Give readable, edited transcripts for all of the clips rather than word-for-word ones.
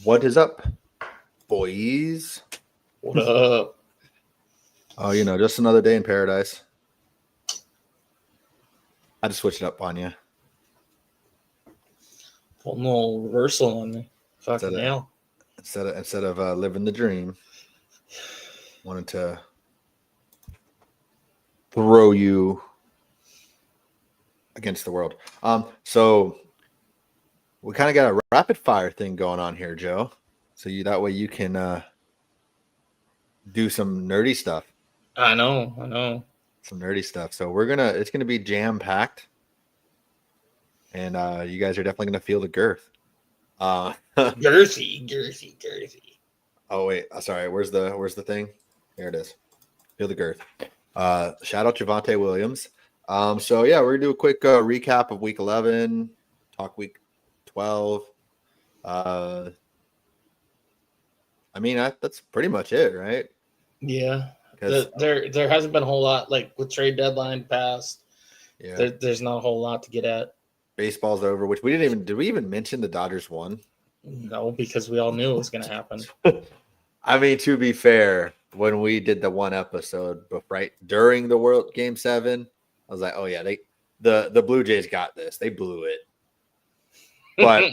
What is up, boys? What up? Oh, just another day in paradise. I just switched it up on you. Pull no reversal on me. Fucking hell. Instead of living the dream, wanted to throw you against the world. So we kind of got a rapid fire thing going on here, Joe. So that way you can do some nerdy stuff. I know. Some nerdy stuff. So it's gonna be jam packed, and you guys are definitely gonna feel the girth. Girthy. Oh wait, sorry. Where's the thing? There it is. Feel the girth. Shout out Javonte Williams. So yeah, we're gonna do a quick recap of week 11, talk week 12. I mean that's pretty much it, right? Yeah. There hasn't been a whole lot, like with trade deadline passed. Yeah. There's not a whole lot to get at. Baseball's over, which did we even mention the Dodgers won? No, because we all knew it was gonna happen. I mean, to be fair, when we did the one episode right during the World Game 7, I was like, oh yeah, the Blue Jays got this. They blew it. But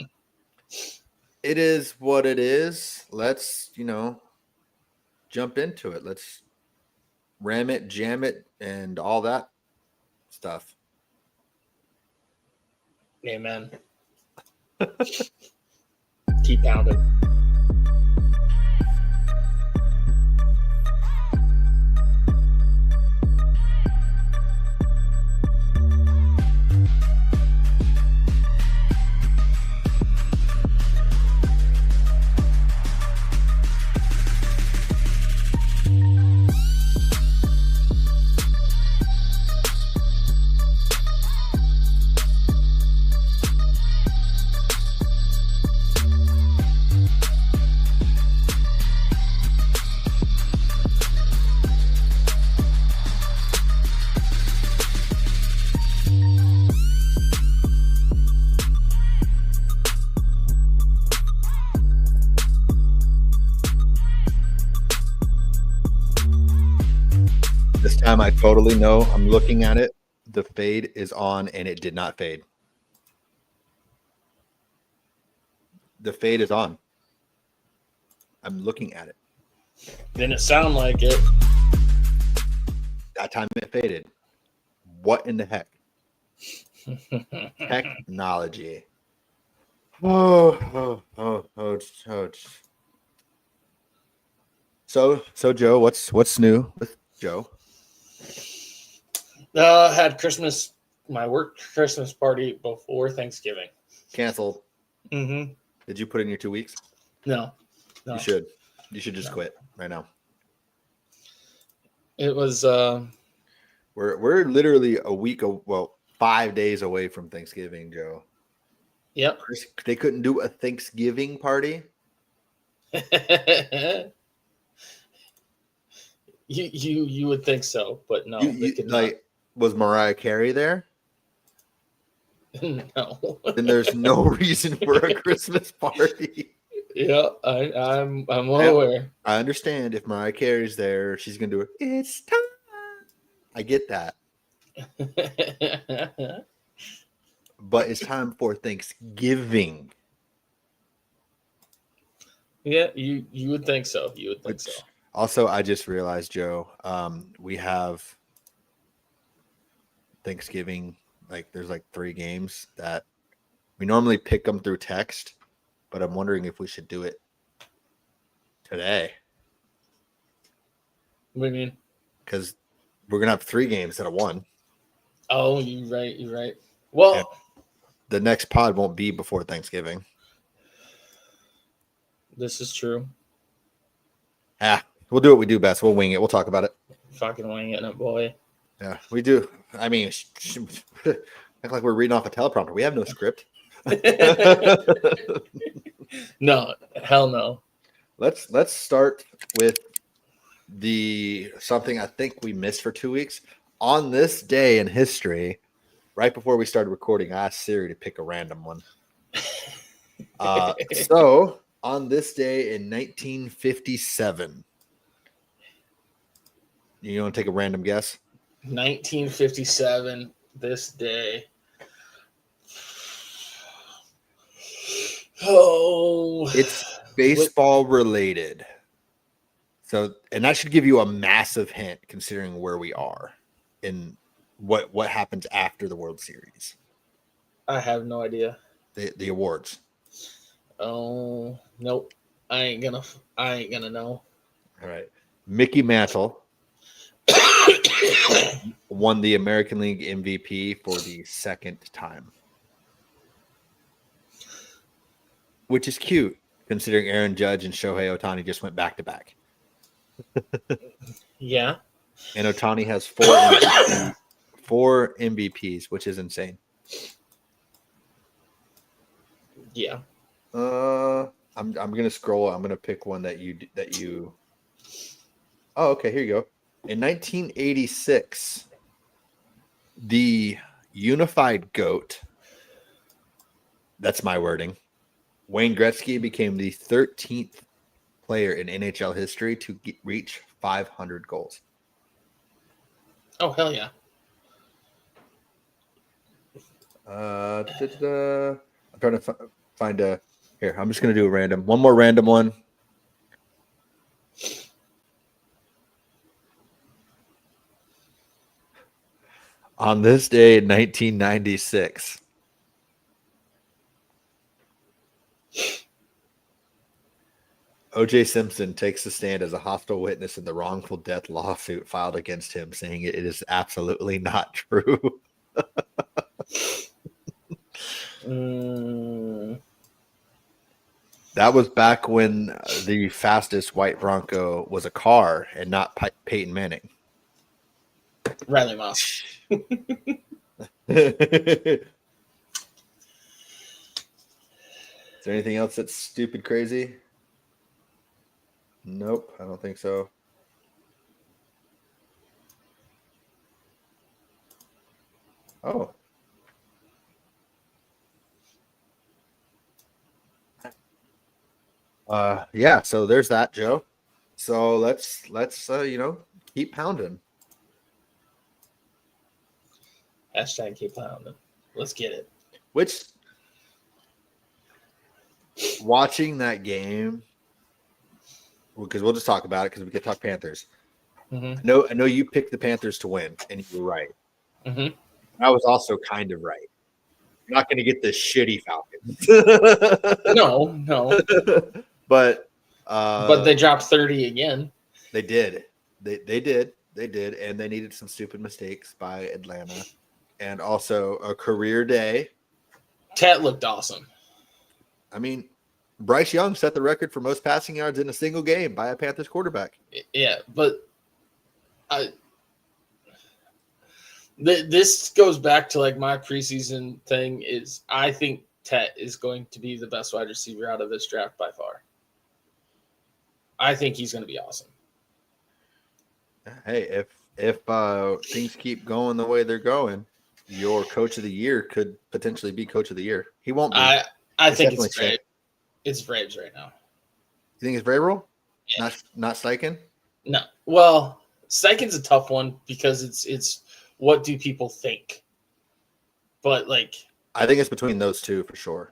it is what it is. Let's, jump into it. Let's ram it, jam it, and all that stuff. Amen. Keep pounding. This time I totally know. I'm looking at it. The fade is on, and it did not fade. The fade is on. I'm looking at it. Didn't sound like it. That time it faded. What in the heck? Technology. Oh. So Joe, what's new with Joe? Had my work Christmas party before Thanksgiving. Canceled. Mm-hmm. Did you put in your 2 weeks? No. You should. You should just quit right now. It was. We're literally 5 days away from Thanksgiving, Joe. Yep. They couldn't do a Thanksgiving party. You would think so, but no. Was Mariah Carey there? No. Then there's no reason for a Christmas party. Yeah, I'm well aware. I understand if Mariah Carey's there, she's gonna do it. It's time. I get that. But it's time for Thanksgiving. Yeah, you would think so. You would think so. Also, I just realized, Joe, we have Thanksgiving. There's 3 games that we normally pick them through text, but I'm wondering if we should do it today. What do you mean? Because we're gonna have 3 games instead of 1. Oh, you're right. Well, yeah. The next pod won't be before Thanksgiving. This is true. We'll do what we do best. We'll wing it. We'll talk about it. Fucking wing it, boy. Yeah, we do. I mean, act like we're reading off a teleprompter. We have no script. No, hell no. Let's start with something I think we missed for 2 weeks. On this day in history, right before we started recording, I asked Siri to pick a random one. So On this day in 1957. You want to take a random guess? 1957, this day. Oh. It's baseball related. So, and that should give you a massive hint considering where we are in what happens after the World Series. I have no idea. The awards. Oh, nope. I ain't gonna know. All right. Mickey Mantle won the American League MVP for the second time. Which is cute considering Aaron Judge and Shohei Ohtani just went back to back. Yeah. And Ohtani has four MVPs, which is insane. Yeah. I'm gonna scroll. I'm gonna pick one that you. Oh, okay. Here you go. In 1986, the unified GOAT. That's my wording. Wayne Gretzky became the 13th player in NHL history to reach 500 goals. Oh, hell yeah. I'm trying to find a. Here, I'm just going to do a random. One more random one. On this day in 1996, O.J. Simpson takes the stand as a hostile witness in the wrongful death lawsuit filed against him, saying it is absolutely not true. That was back when the fastest white Bronco was a car and not Peyton Manning. Riley Moss. Is there anything else that's stupid crazy? Nope, I don't think so. Oh. Yeah, so there's that, Joe. So let's keep pounding. Hashtag keep pounding. Let's get it. Which watching that game, because we'll just talk about it because we could talk Panthers. Mm-hmm. I know you picked the Panthers to win, and you were right. Mm-hmm. I was also kind of right. You're not going to get the shitty Falcons. No. But they dropped 30 again. They did. They did, and they needed some stupid mistakes by Atlanta, and also a career day. Tat looked awesome. I mean, Bryce Young set the record for most passing yards in a single game by a Panthers quarterback. Yeah, but this goes back to like my preseason thing is I think Tet is going to be the best wide receiver out of this draft by far. I think he's going to be awesome. Hey, if things keep going the way they're going, your coach of the year could potentially be coach of the year. He won't be. I think it's Braves. It's Braves right now. You think it's Vrabel? Yeah. Not Steichen? No. Well, Steichen's a tough one because it's what do people think? But like I think it's between those two for sure.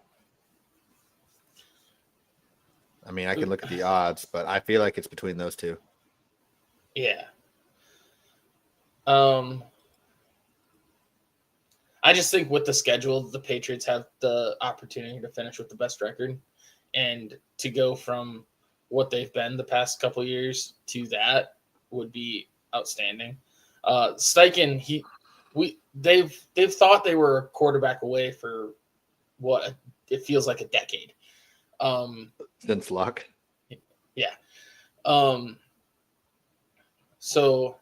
I mean, I can look at the odds, but I feel like it's between those two. Yeah. I just think with the schedule, the Patriots have the opportunity to finish with the best record, and to go from what they've been the past couple years to that would be outstanding. Steichen, they've thought they were a quarterback away for what it feels like a decade. Since Luck. Yeah. So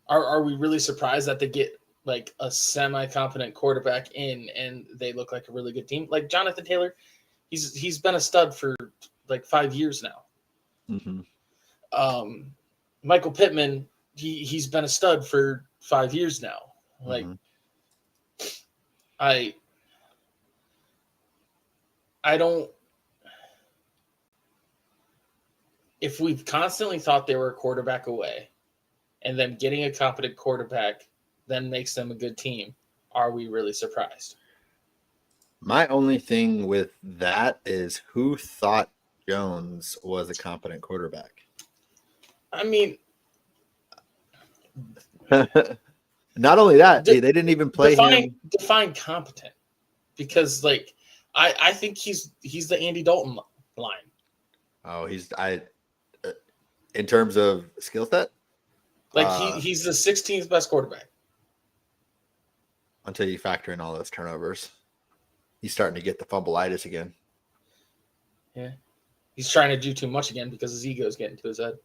are we really surprised that they get like a semi-competent quarterback in and they look like a really good team? Like Jonathan Taylor, he's been a stud for like 5 years now. Mm-hmm. Michael Pittman, he's been a stud for 5 years now. Like I don't if we've constantly thought they were a quarterback away, and then getting a competent quarterback then makes them a good team, are we really surprised? My only thing with that is who thought Jones was a competent quarterback? I mean, not only that, they didn't even play him. Define competent, because like I think he's the Andy Dalton line. Oh, in terms of skill set, like he's the 16th best quarterback until you factor in all those turnovers. He's starting to get the fumbleitis again. Yeah, he's trying to do too much again because his ego is getting to his head.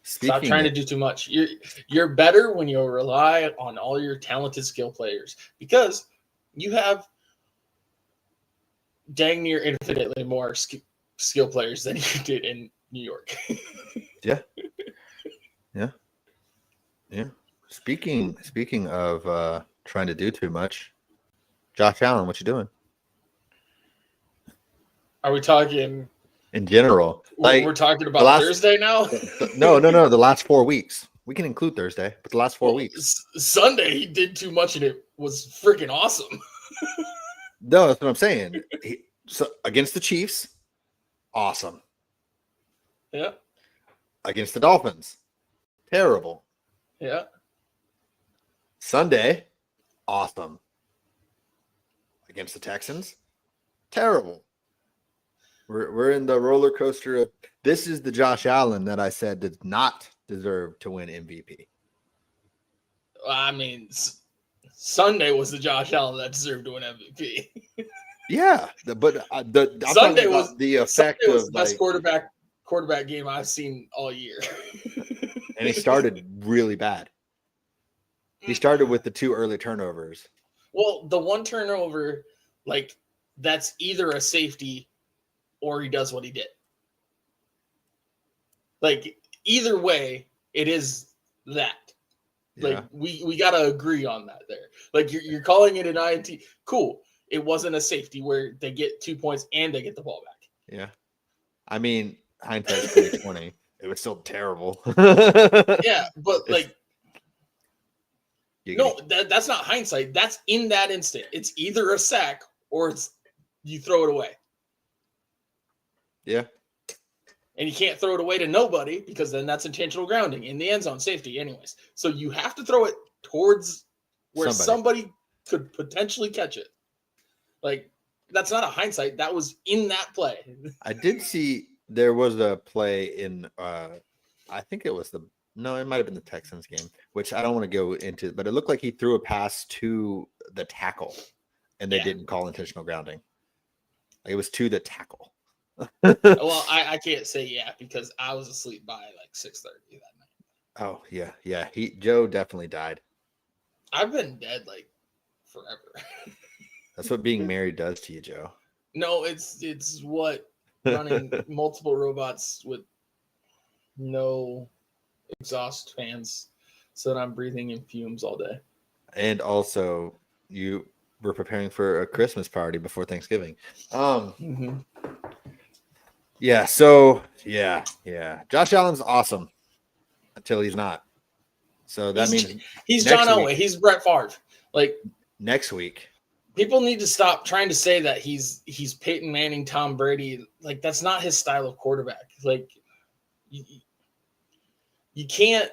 Stop trying to do too much. You're better when you rely on all your talented skill players, because you have dang near infinitely more skill players than you did in New York. Yeah. Speaking of trying to do too much, Josh Allen, what you doing? Are we talking in general? Like, we're talking about Thursday now? No. The last 4 weeks. We can include Thursday, but the last 4 weeks. Sunday, he did too much, and it was freaking awesome. No, that's what I'm saying. So against the Chiefs, awesome. Yeah. Against the Dolphins, terrible. Yeah. Sunday, awesome. Against the Texans, terrible. We're in the roller coaster of this is the Josh Allen that I said did not deserve to win MVP. I mean, Sunday was the Josh Allen that deserved to win MVP. Yeah, but Sunday was the effect Sunday was of the best quarterback game I've seen all year. And he started really bad. He started with the 2 early turnovers. Well, the one turnover, like, that's either a safety or he does what he did. Like, either way, it is that. Like, yeah. we got to agree on that there. Like, you're calling it an INT. Cool. It wasn't a safety where they get 2 points and they get the ball back. Yeah. I mean, hindsight's 2020. It was still terrible. Yeah, but like, no, that's not hindsight. That's in that instant. It's either a sack or it's you throw it away. Yeah. And you can't throw it away to nobody because then that's intentional grounding in the end zone, safety anyways. So you have to throw it towards where somebody could potentially catch it. Like, that's not a hindsight. That was in that play. I did see there was a play in I think it was it might have been the Texans game, which I don't want to go into, but it looked like he threw a pass to the tackle and they didn't call intentional grounding. Like, it was to the tackle. Well, I can't say because I was asleep by like 6:30 that night. Oh, yeah. Joe definitely died. I've been dead like forever. That's what being married does to you, Joe. No, it's what running multiple robots with no exhaust fans so that I'm breathing in fumes all day. And also, you were preparing for a Christmas party before Thanksgiving. Yeah, so yeah. Josh Allen's awesome until he's not. So that means he's John Elway. He's Brett Favre. Like, next week, people need to stop trying to say that he's Peyton Manning, Tom Brady. Like, that's not his style of quarterback. Like, you can't.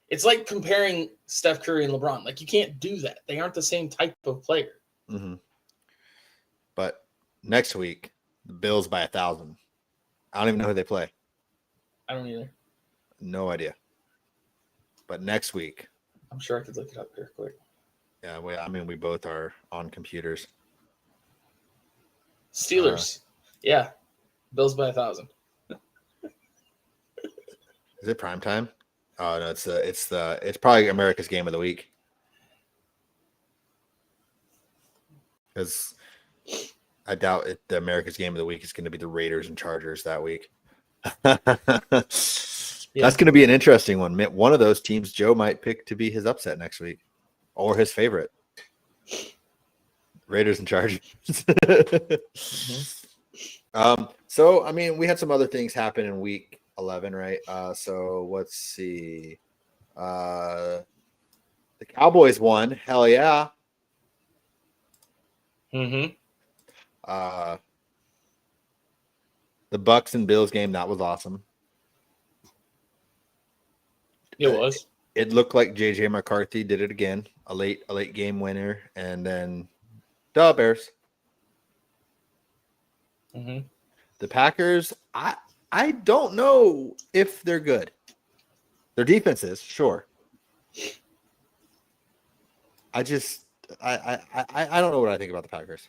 It's like comparing Steph Curry and LeBron. Like, you can't do that. They aren't the same type of player. Mm-hmm. But next week, the Bills by 1,000. I don't even know who they play. I don't either. No idea. But next week, I'm sure I could look it up here quick. Yeah, we both are on computers. Steelers. Yeah. Bills by 1,000. Is it prime time? Oh no, it's probably America's game of the week. Because I doubt the America's game of the week is going to be the Raiders and Chargers that week. That's going to be an interesting one. One of those teams Joe might pick to be his upset next week, or his favorite. Raiders and Chargers. So, I mean, we had some other things happen in week 11, right? So let's see. The Cowboys won. Hell yeah. Mm-hmm. Uh, the Bucks and Bills game, that was awesome. It was. It looked like JJ McCarthy did it again, a late game winner, and then duh, Bears. Mm-hmm. The Packers, I don't know if they're good. Their defense is, sure. I just I don't know what I think about the Packers.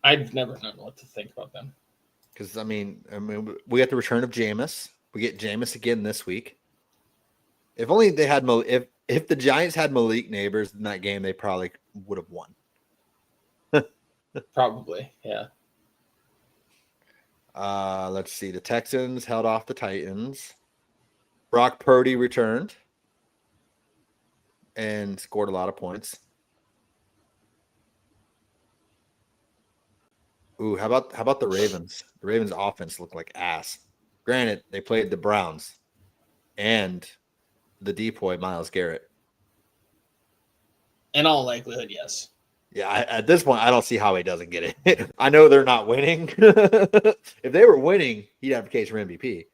I've never known what to think about them. Because I mean, we got the return of Jameis. We get Jameis again this week. If only they had if the Giants had Malik Neighbors in that game, they probably would have won. Probably, yeah. Let's see. The Texans held off the Titans. Brock Purdy returned and scored a lot of points. Ooh, how about the Ravens? The Ravens offense looked like ass. Granted, they played the Browns and the depoy Myles Garrett. In all likelihood, yes. Yeah, at this point, I don't see how he doesn't get it. I know they're not winning. If they were winning, he'd have a case for MVP.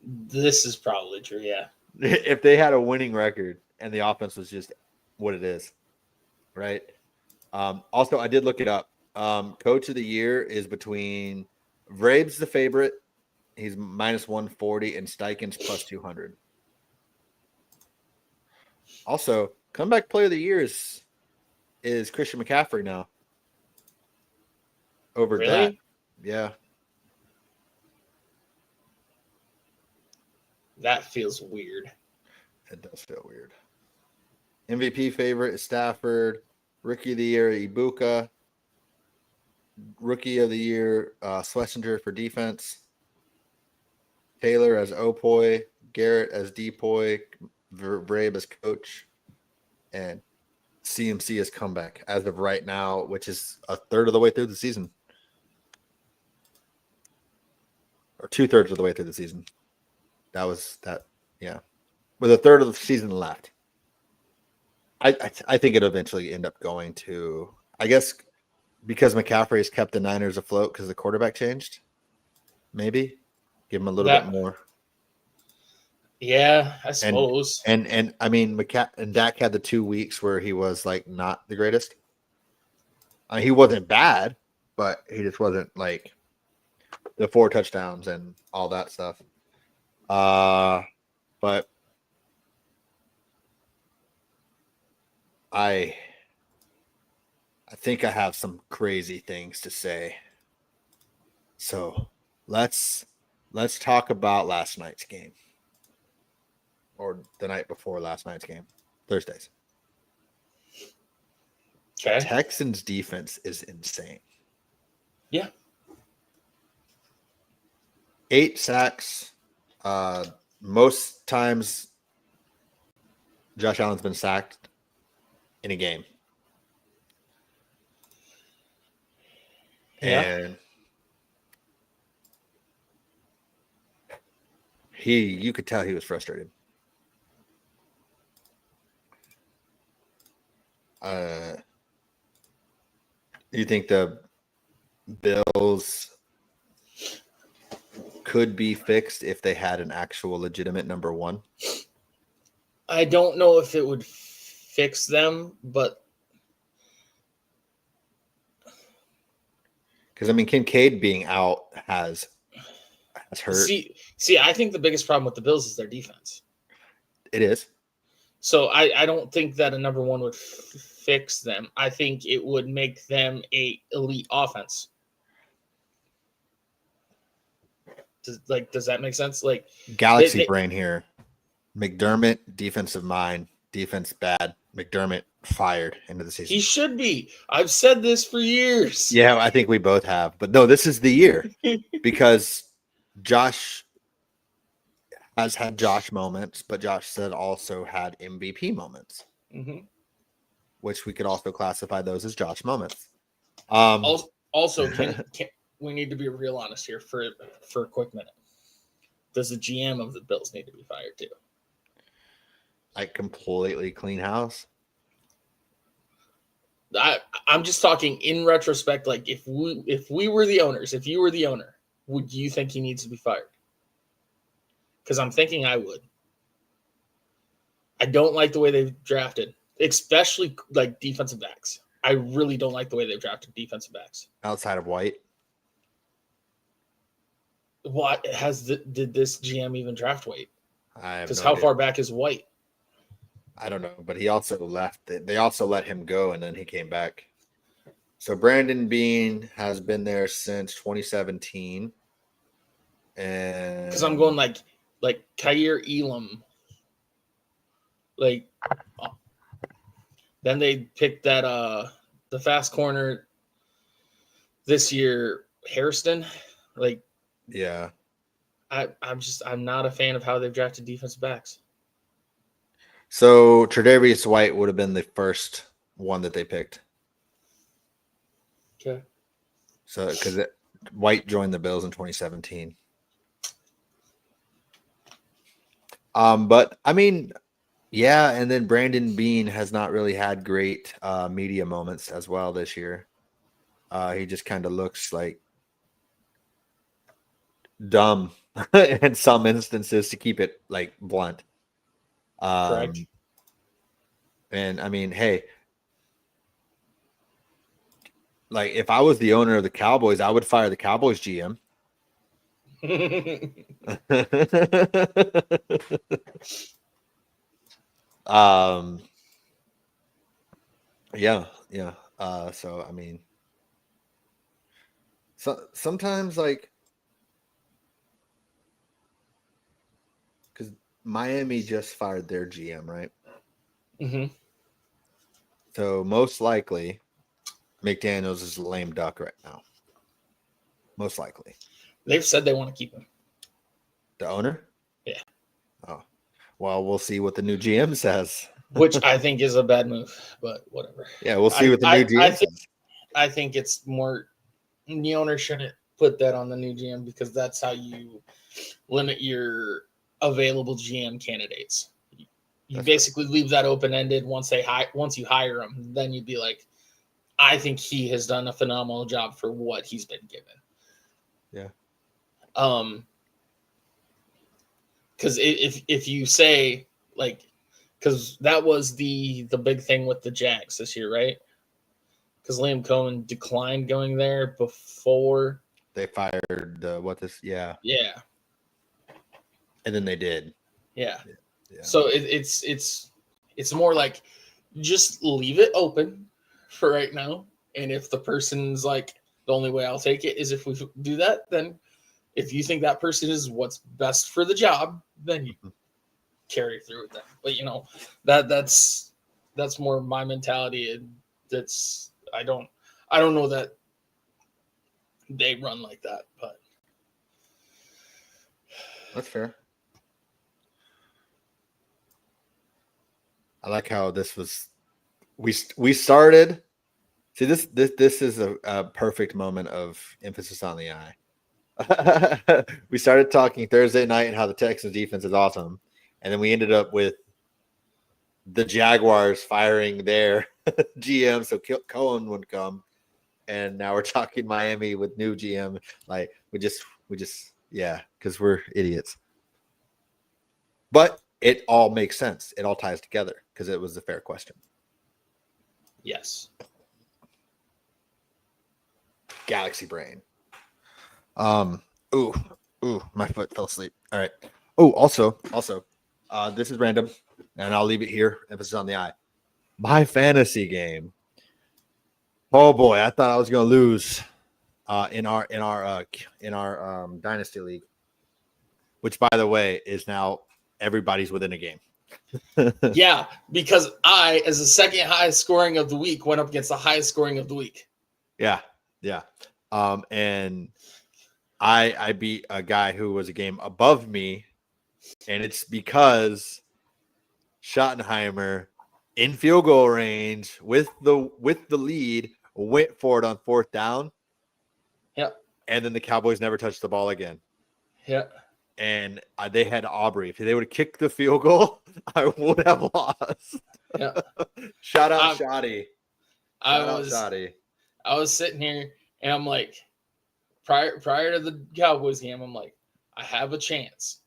This is probably true, yeah. If they had a winning record and the offense was just what it is, right? Also, I did look it up. Coach of the year is between Vrabes the favorite. He's minus 140 and Steichen's plus 200. Also, comeback player of the year is Christian McCaffrey now. Over Really? Dak. Yeah. That feels weird. It does feel weird. MVP favorite is Stafford. Rookie of the year, Ibuka. Rookie of the year, Schlesinger for defense. Taylor as Opoy. Garrett as Depoy. Vrabe as coach. And CMC as comeback as of right now, which is a third of the way through the season. Or 2/3 of the way through the season. That was that, yeah. With a third of the season left. I think it'll eventually end up going to, I guess, because McCaffrey has kept the Niners afloat because the quarterback changed. Maybe give him a little bit more. Yeah, I suppose. And I mean, Dak had the 2 weeks where he was like not the greatest. He wasn't bad, but he just wasn't like the 4 touchdowns and all that stuff. But I think I have some crazy things to say. So let's talk about last night's game. Or the night before last night's game. Thursdays. Okay. Texans defense is insane. Yeah. 8 sacks. Most times Josh Allen's been sacked in a game. Yeah. And you could tell he was frustrated. You think the Bills could be fixed if they had an actual legitimate number one? I don't know if it would fix them, but because I mean, Kincaid being out has hurt. See, I think the biggest problem with the Bills is their defense. It is. So I don't think that a number one would fix them. I think it would make them a elite offense. Does that make sense? Like Galaxy brain here. McDermott, defensive mind, defense bad. McDermott fired into the season. He should be. I've said this for years. Yeah, I think we both have. But no, this is the year because Josh has had Josh moments, but Josh said also had MVP moments, which we could also classify those as Josh moments. Also, can we need to be real honest here for a quick minute? Does the GM of the Bills need to be fired too? Like completely clean house. I'm just talking in retrospect. Like if we were the owners, if you were the owner, would you think he needs to be fired? Because I'm thinking I would. I don't like the way they've drafted, especially like defensive backs. I really don't like the way they've drafted defensive backs. Outside of White. What did this GM even draft White? Because No how idea. far back is White? I don't know, but he also left. They also let him go, and then he came back. So Brandon Bean has been there since 2017, and Because I'm going like Kyer Elam, like then they picked that the fast corner this year, Hairston. Like yeah. I'm not a fan of how they've drafted defensive backs. So Tre'Davious White would have been the first one that they picked. Okay. So because White joined the Bills in 2017. But I mean, yeah, and then Brandon Bean has not really had great media moments as well this year. He just kind of looks like dumb in some instances, to keep it like blunt. Correct. And I mean, hey, like if I was the owner of the Cowboys, I would fire the Cowboys GM. Yeah. So I mean, sometimes like, because Miami just fired their GM, right? Mm-hmm. So most likely, McDaniels is a lame duck right now. Most likely, They've said they want to keep him. the owner. Yeah. Oh, well, we'll see what the new GM says. Which I think is a bad move, but whatever. Yeah, we'll see what the new GM says. I think it's more the owner shouldn't put that on the new GM because that's how you limit your available GM candidates. You That's basically leave that open ended once you hire him, then you'd be like, I think he has done a phenomenal job for what he's been given. Yeah. Because if you say like, because that was the big thing with the Jags this year, right? Because Liam Cohen declined going there before they fired yeah, and then they did. Yeah. So it's more like just leave it open for right now, and if the person's like the only way I'll take it is if we do that, then if you think that person is what's best for the job, then you carry through with that. But that's more my mentality, and that's I don't know that they run like that, but that's fair. I like how this was. We started. See, this is a perfect moment of emphasis on the eye. We started talking Thursday night and how the Texans defense is awesome, and then we ended up with the Jaguars firing their GM so Cohen would come, and now we're talking Miami with new GM. Like we just because we're idiots. But it all makes sense. It all ties together because it was a fair question. Yes. Galaxy brain. Ooh, my foot fell asleep. All right. Oh, also, this is random, and I'll leave it here. Emphasis on the eye. My fantasy game. Oh boy, I thought I was gonna lose in our dynasty league, which by the way is now everybody's within a game. Yeah, because I, as the second highest scoring of the week, went up against the highest scoring of the week. Yeah. And I beat a guy who was a game above me, and it's because Schottenheimer in field goal range with the lead went for it on 4th down. Yep. And then the Cowboys never touched the ball again. Yep. And they had Aubrey. If they would have kicked the field goal, I would have lost. Yeah. Shout out Shoddy. I was sitting here and I'm like, prior to the Cowboys game, I'm like, I have a chance.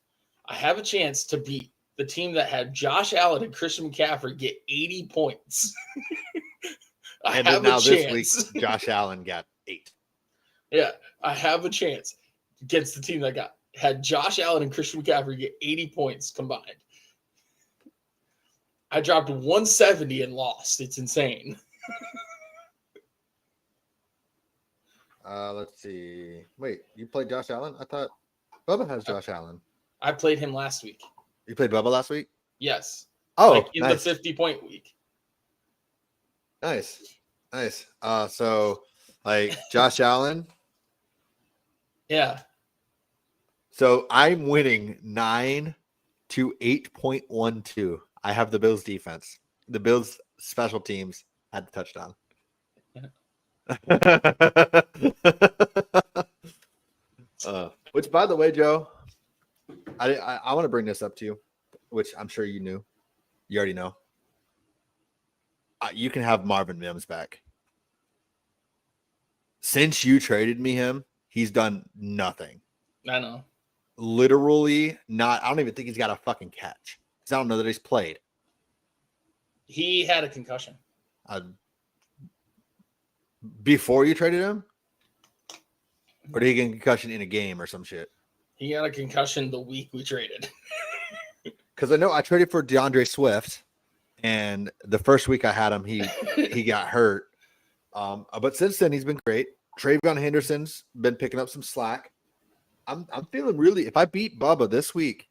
I have a chance to beat the team that had Josh Allen and Christian McCaffrey get 80 points. I and have then now a this chance. week, Josh Allen got 8. Yeah, I have a chance against the team that had Josh Allen and Christian McCaffrey get 80 points combined. I dropped 170 and lost. It's insane. Let's see. Wait, you played Josh Allen? I thought Bubba has Josh Allen. I played him last week. You played Bubba last week? Yes. Oh, like in nice. the 50-point week. Nice. So like Josh Allen. Yeah. So I'm winning 9 to 8.12. I have the Bills defense. The Bills special teams had the touchdown. Which, by the way, Joe, I want to bring this up to you, which I'm sure you knew. You already know. You can have Marvin Mims back. Since you traded me him, he's done nothing. I know. Literally not. I don't even think he's got a fucking catch. Because I don't know that he's played. He had a concussion. Before you traded him? Or did he get a concussion in a game or some shit? He got a concussion the week we traded. Because I know I traded for DeAndre Swift, and the first week I had him, he got hurt. But since then, he's been great. Travion Henderson's been picking up some slack. I'm feeling really. If I beat Bubba this week,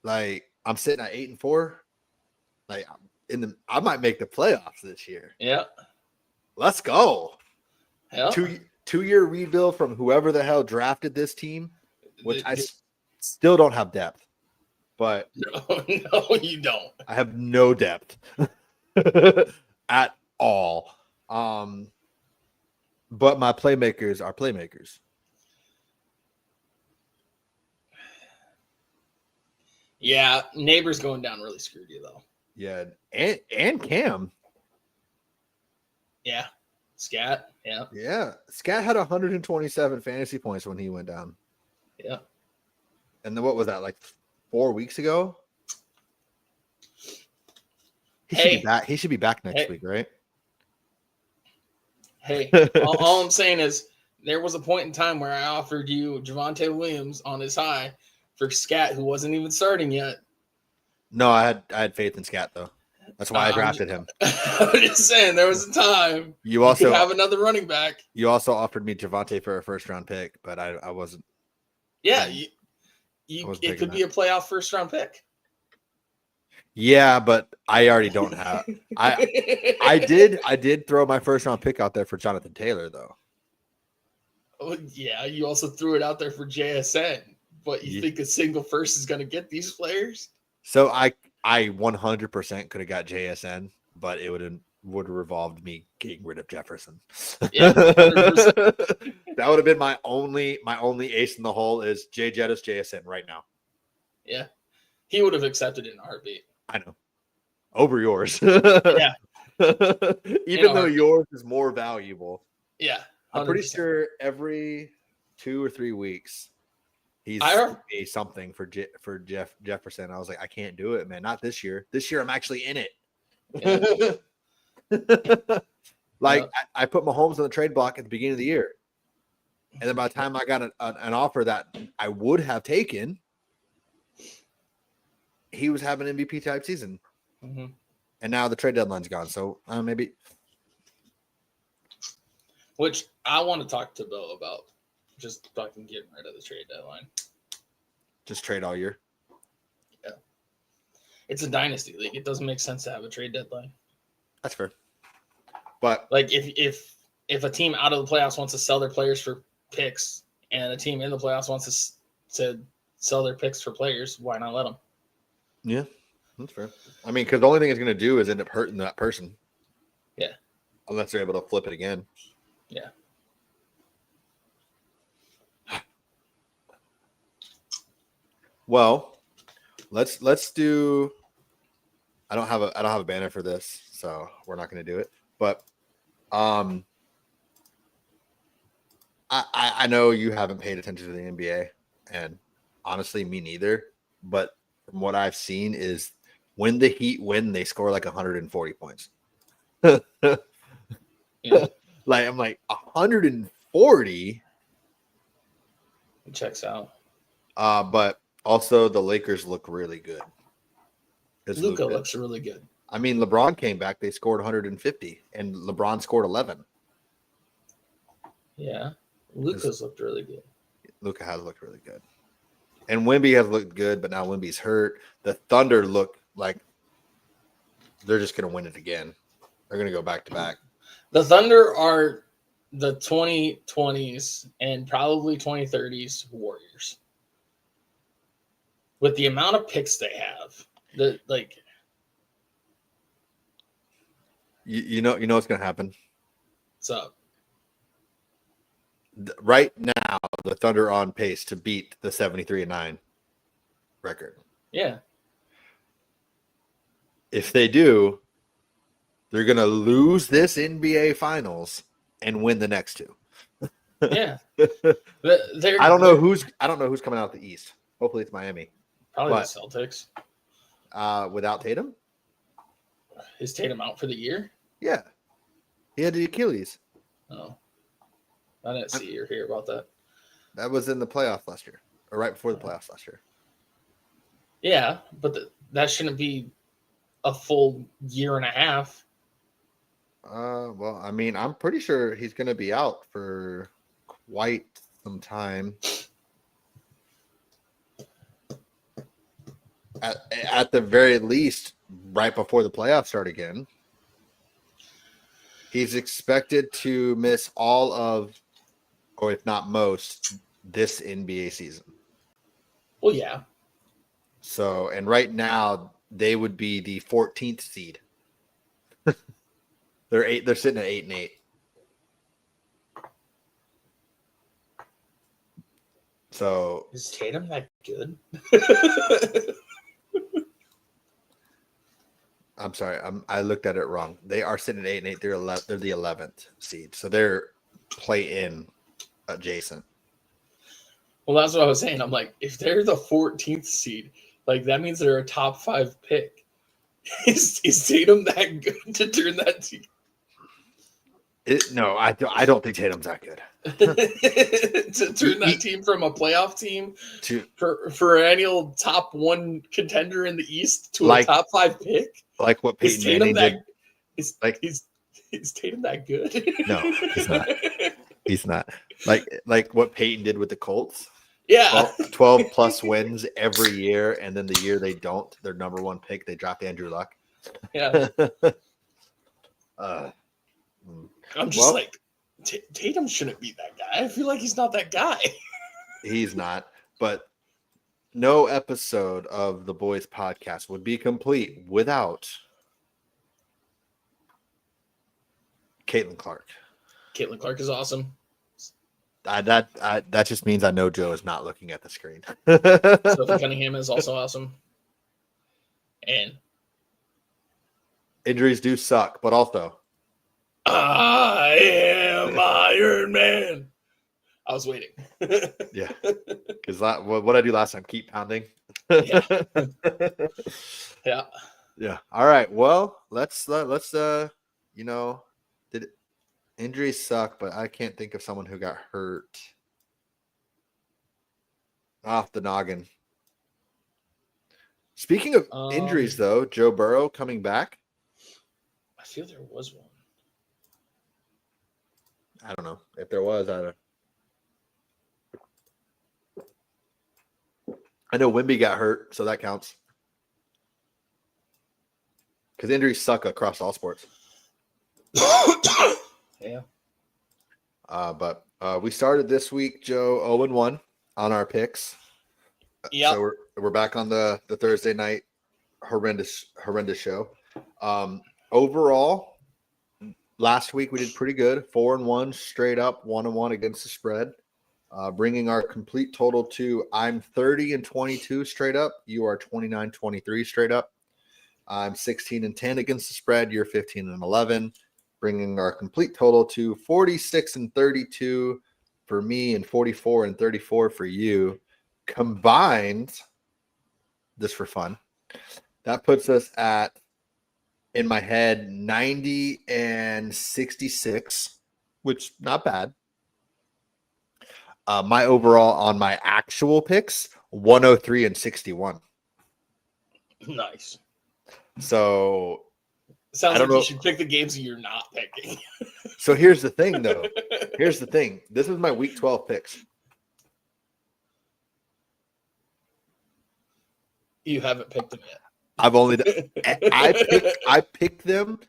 like I'm sitting at 8-4. Like I might make the playoffs this year. Yeah. Let's go. Yeah. 2-year rebuild from whoever the hell drafted this team, which I still don't have depth. But no, you don't. I have no depth at all. But my playmakers are playmakers. Yeah, Neighbor's going down really screwed you though. Yeah, and Cam. Yeah, Scat. Yeah. Yeah, Scat had 127 fantasy points when he went down. Yeah. And then what was that, like 4 weeks ago? Should be back. He should be back next week, right? Hey, all I'm saying is there was a point in time where I offered you Javonte Williams on his high for Scat, who wasn't even starting yet. No, I had faith in Scat though. That's why I drafted him. I'm just saying there was a time you also could have another running back. You also offered me Javonte for a first-round pick, but I wasn't. Yeah, it could be a playoff first-round pick. Yeah, but I already don't have. I did throw my first-round pick out there for Jonathan Taylor though. Oh, yeah, you also threw it out there for JSN, but you think a single first is going to get these players? So I 100% could have got JSN, but it would have revolved me getting rid of Jefferson. Yeah, 100%. That would have been my only ace in the hole is Jay Jettis JSN right now. Yeah, he would have accepted it in a heartbeat. I know, over yours. Yeah, even though yours is more valuable. Yeah, 100%. I'm pretty sure every 2 or 3 weeks. He's something for Jefferson. I was like, I can't do it, man. Not this year. This year, I'm actually in it. Yeah. I put Mahomes on the trade block at the beginning of the year, and then by the time I got an offer that I would have taken, he was having an MVP type season, and now the trade deadline's gone. So maybe. Which I want to talk to Bill about. Just fucking getting rid of the trade deadline. Just trade all year. Yeah. It's a dynasty league. It doesn't make sense to have a trade deadline. That's fair. But like if a team out of the playoffs wants to sell their players for picks and a team in the playoffs wants to sell their picks for players, why not let them? Yeah, that's fair. I mean, because the only thing it's going to do is end up hurting that person. Yeah. unless they're able to flip it again. Yeah. Well, let's do. I don't have a banner for this, so we're not going to do it. But I know you haven't paid attention to the NBA, and honestly, me neither. But from what I've seen, is when the Heat win, they score like 140 points. Yeah. Like I'm like 140. It checks out. But also the Lakers look really good. Luka looks really good. I mean, LeBron came back. They scored 150, and LeBron scored 11. Yeah. Luka's looked really good. Luka has looked really good. And Wemby has looked good, but now Wemby's hurt. The Thunder look like they're just going to win it again. They're going to go back to back. The Thunder are the 2020s and probably 2030s Warriors. With the amount of picks they have, you know what's going to happen. What's up? Right now, the Thunder are on pace to beat the 73-9 record. Yeah. If they do, they're going to lose this NBA Finals and win the next two. Yeah. I don't know who's coming out the East. Hopefully it's Miami. Probably the Celtics. Without Tatum? Is Tatum out for the year? Yeah. He had the Achilles. Oh. I didn't see or hear about that. That was in the playoffs last year, or right before the playoffs last year. Yeah, but that shouldn't be a full year and a half. Well, I mean, I'm pretty sure he's going to be out for quite some time. At the very least, right before the playoffs start again. He's expected to miss all of, or if not most, this NBA season. Well, yeah. So, and right now they would be the 14th seed. They're sitting at 8-8. So is Tatum that good? I'm sorry, I looked at it wrong. They are sitting at 8-8. They're the 11th seed, so they're play-in adjacent. Well, that's what I was saying. I'm like, if they're the 14th seed, like that means they're a top 5 pick. Is Tatum that good to turn that team? No, I don't think Tatum's that good. To turn that team from a playoff team to perennial top 1 contender in the East to a top 5 pick. Like what Peyton Manning did. Is Tatum that good? No, he's not. He's not. Like what Peyton did with the Colts. Yeah. 12 plus wins every year, and then the year they don't, their number 1 pick, they drop Andrew Luck. Yeah. I'm just like, Tatum shouldn't be that guy. I feel like he's not that guy. He's not. But no episode of the B.O.I.S podcast would be complete without Caitlin Clark. Caitlin Clark is awesome. That just means I know Joe is not looking at the screen. Sophie Cunningham is also awesome. And injuries do suck, but also I am Iron Man. I was waiting. Yeah, because what I do last time, keep pounding. Yeah. Yeah. All right. Well, let's did injuries suck, but I can't think of someone who got hurt off the noggin. Speaking of injuries, though, Joe Burrow coming back. I feel there was one. I don't know if there was. I know Wemby got hurt, so that counts. Because injuries suck across all sports. Yeah. But we started this week, Joe, 0-1 on our picks. Yeah. So we're back on the Thursday night horrendous show. Overall, last week we did pretty good. 4-1 straight up, 1-1 against the spread. Bringing our complete total to I'm 30-22 straight up. You are 29-23 straight up. I'm 16-10 against the spread. You're 15-11, bringing our complete total to 46-32 for me and 44-34 for you. Combined, just for fun, that puts us at, in my head, 90-66, which not bad. My overall on my actual picks, 103-61. Nice. So sounds like you should pick the games that you're not picking. So here's the thing, though. Here's the thing. This is my week 12 picks. You haven't picked them yet. I've only I picked them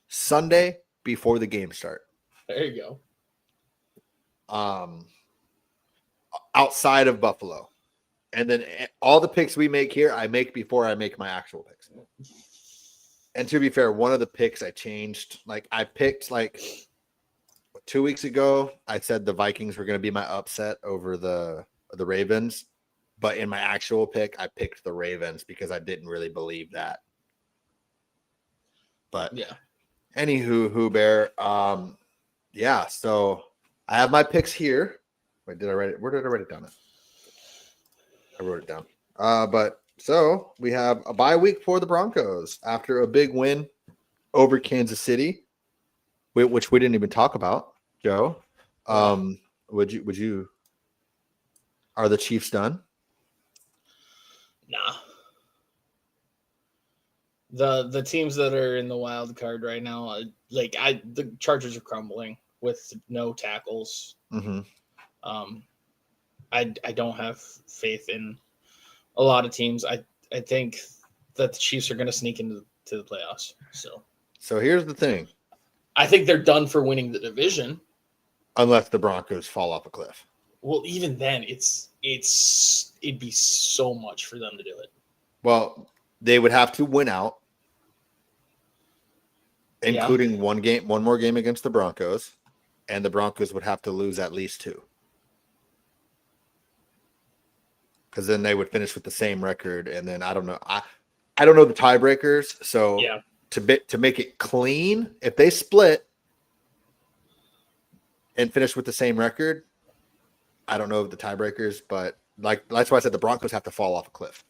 Sunday before the game start. There you go. Outside of Buffalo. And then all the picks we make here, I make before I make my actual picks. And to be fair, one of the picks I changed. Like I picked 2 weeks ago, I said the Vikings were going to be my upset over the Ravens. But in my actual pick, I picked the Ravens because I didn't really believe that. But yeah. Anywho, Bear. Yeah, so I have my picks here. Wait, did I write it? Where did I write it down? I wrote it down. But so we have a bye week for the Broncos after a big win over Kansas City, which we didn't even talk about, Joe. Would you? Are the Chiefs done? Nah. The teams that are in the wild card right now, the Chargers are crumbling with no tackles. Mm-hmm. I don't have faith in a lot of teams. I think that the Chiefs are going to sneak into the playoffs. So here's the thing. I think they're done for winning the division, unless the Broncos fall off a cliff. Well, even then, it'd be so much for them to do it. Well, they would have to win out, including one more game against the Broncos, and the Broncos would have to lose at least 2. Because then they would finish with the same record, and then I don't know. I don't know the tiebreakers, so to make it clean, if they split and finish with the same record, I don't know the tiebreakers, but that's why I said the Broncos have to fall off a cliff.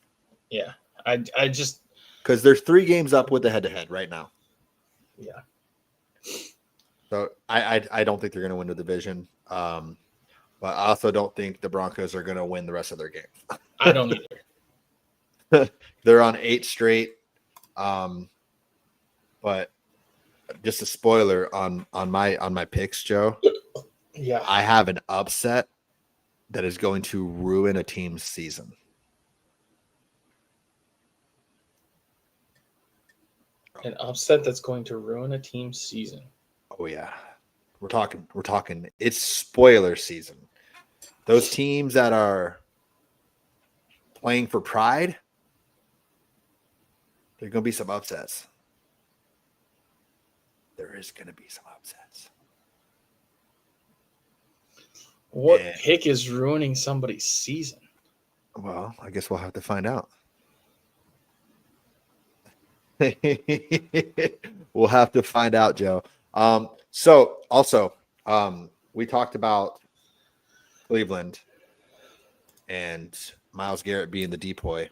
Yeah, I just because there's 3 games up with the head-to-head right now. Yeah. So I don't think they're going to win the division. But I also don't think the Broncos are going to win the rest of their games. I don't either. They're on 8 straight. But just a spoiler on my picks, Joe. Yeah. I have an upset that is going to ruin a team's season. An upset that's going to ruin a team's season. Oh yeah. We're talking it's spoiler season. Those teams that are playing for pride, there's going to be some upsets. There is going to be some upsets. What pick is ruining somebody's season? Well, I guess we'll have to find out. We'll have to find out, Joe. So also, we talked about Cleveland and Myles Garrett being the decoy,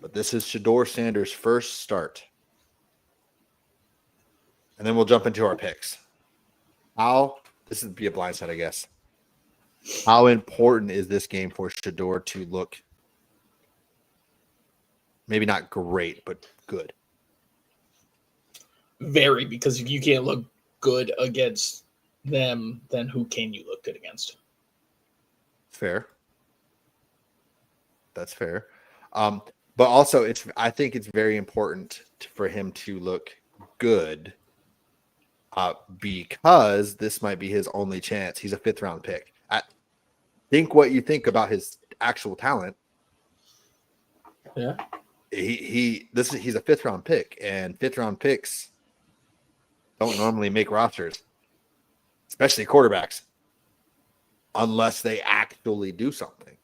but this is Shedeur Sanders' first start. And then we'll jump into our picks. This would be a blindside, I guess. How important is this game for Shedeur to look maybe not great, but good? Very, because if you can't look good against them, then who can you look good against? Fair. That's fair. But also, I think it's very important for him to look good because this might be his only chance. He's a 5th-round pick. Think what you think about his actual talent. Yeah. He's a 5th-round pick, and 5th-round picks don't normally make rosters, especially quarterbacks, unless they actually do something.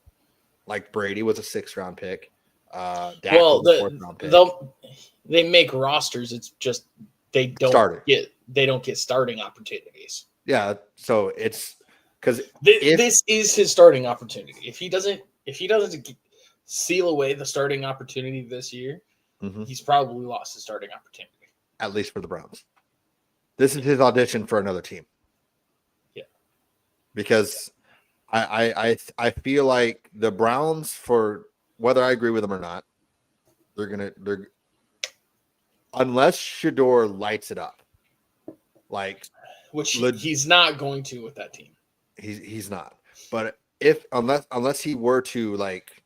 Like Brady was a 6th-round pick. Dak Well, was a 4th-round pick. they make rosters. It's just they don't get starting opportunities. Yeah, so it's because this is his starting opportunity. If he doesn't seal away the starting opportunity this year, he's probably lost his starting opportunity. At least for the Browns. This is his audition for another team. Yeah. Because I feel like the Browns, for whether I agree with them or not, they're unless Shador lights it up. Like, which he's not going to with that team. He's not. But unless he were to like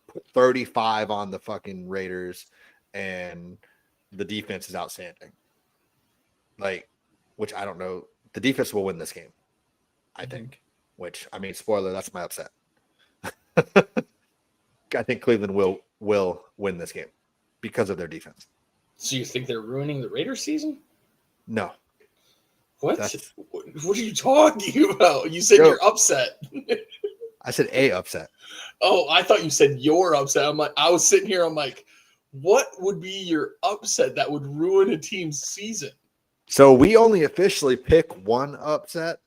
put 35 on the fucking Raiders and the defense is outstanding. Like, which I don't know. The defense will win this game, I think. Which, I mean, spoiler, that's my upset. I think Cleveland will win this game because of their defense. So you think they're ruining the Raiders season? No. What? What are you talking about? You said you're upset. I said a upset. Oh, I thought you said you're upset. I was sitting here. I'm like, what would be your upset that would ruin a team's season? So we only officially pick one upset,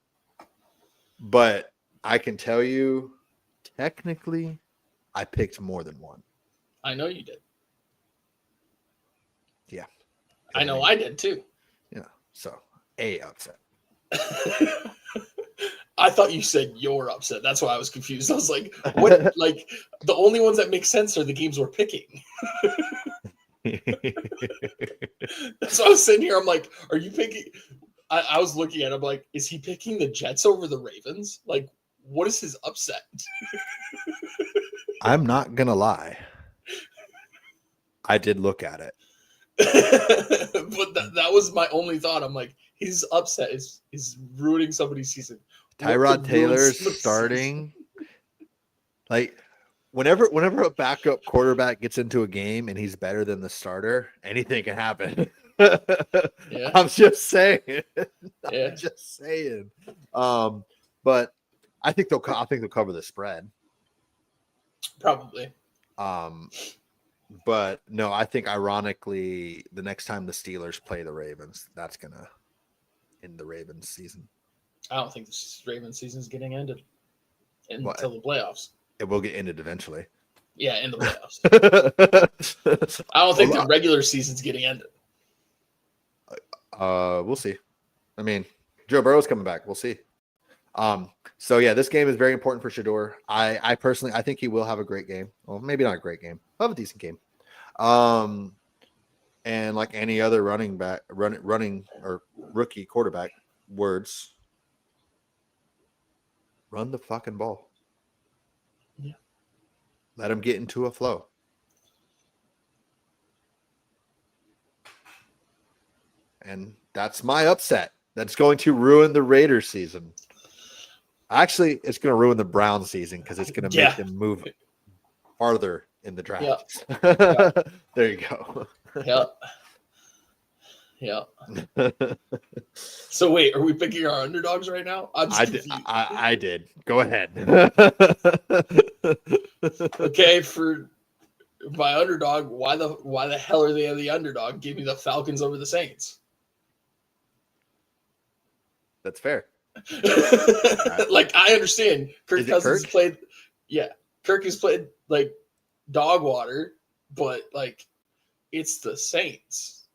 but I can tell you, technically, I picked more than one. I know you did. Yeah. I know I did too. Yeah. So a upset. I thought you said you're upset. That's why I was confused. I was like, what? Like, the only ones that make sense are the games we're picking. So I was sitting here. I'm like, are you picking? I was looking at him like, is he picking the Jets over the Ravens? Like, what is his upset? I'm not going to lie. I did look at it. But that was my only thought. I'm like, his upset is ruining somebody's season. Tyrod Taylor's starting. Like, whenever a backup quarterback gets into a game and he's better than the starter, anything can happen. Yeah. I'm just saying. I'm just saying. But I think they'll cover the spread. Probably. But no, I think ironically, the next time the Steelers play the Ravens, that's gonna end the Ravens season. I don't think the Ravens season is getting ended until the playoffs. It will get ended eventually. Yeah, in the playoffs. I don't think the regular season's getting ended. We'll see. I mean, Joe Burrow's coming back. We'll see. So yeah, this game is very important for Shador. I personally, I think he will have a great game. Well, maybe not a great game. He'll have a decent game. And like any other running or rookie quarterback, words, run the fucking ball. Yeah. Let him get into a flow. And that's my upset. That's going to ruin the Raiders season. Actually, it's going to ruin the Browns season because it's going to make them move farther in the draft. Yeah. There you go. Yeah. So wait, are we picking our underdogs right now? I did. Go ahead. Okay, for my underdog, why the hell are they the underdog? Give me the Falcons over the Saints. That's fair. Like, I understand Kirk Cousins played. Yeah, Kirk has played like dog water, but like it's the Saints.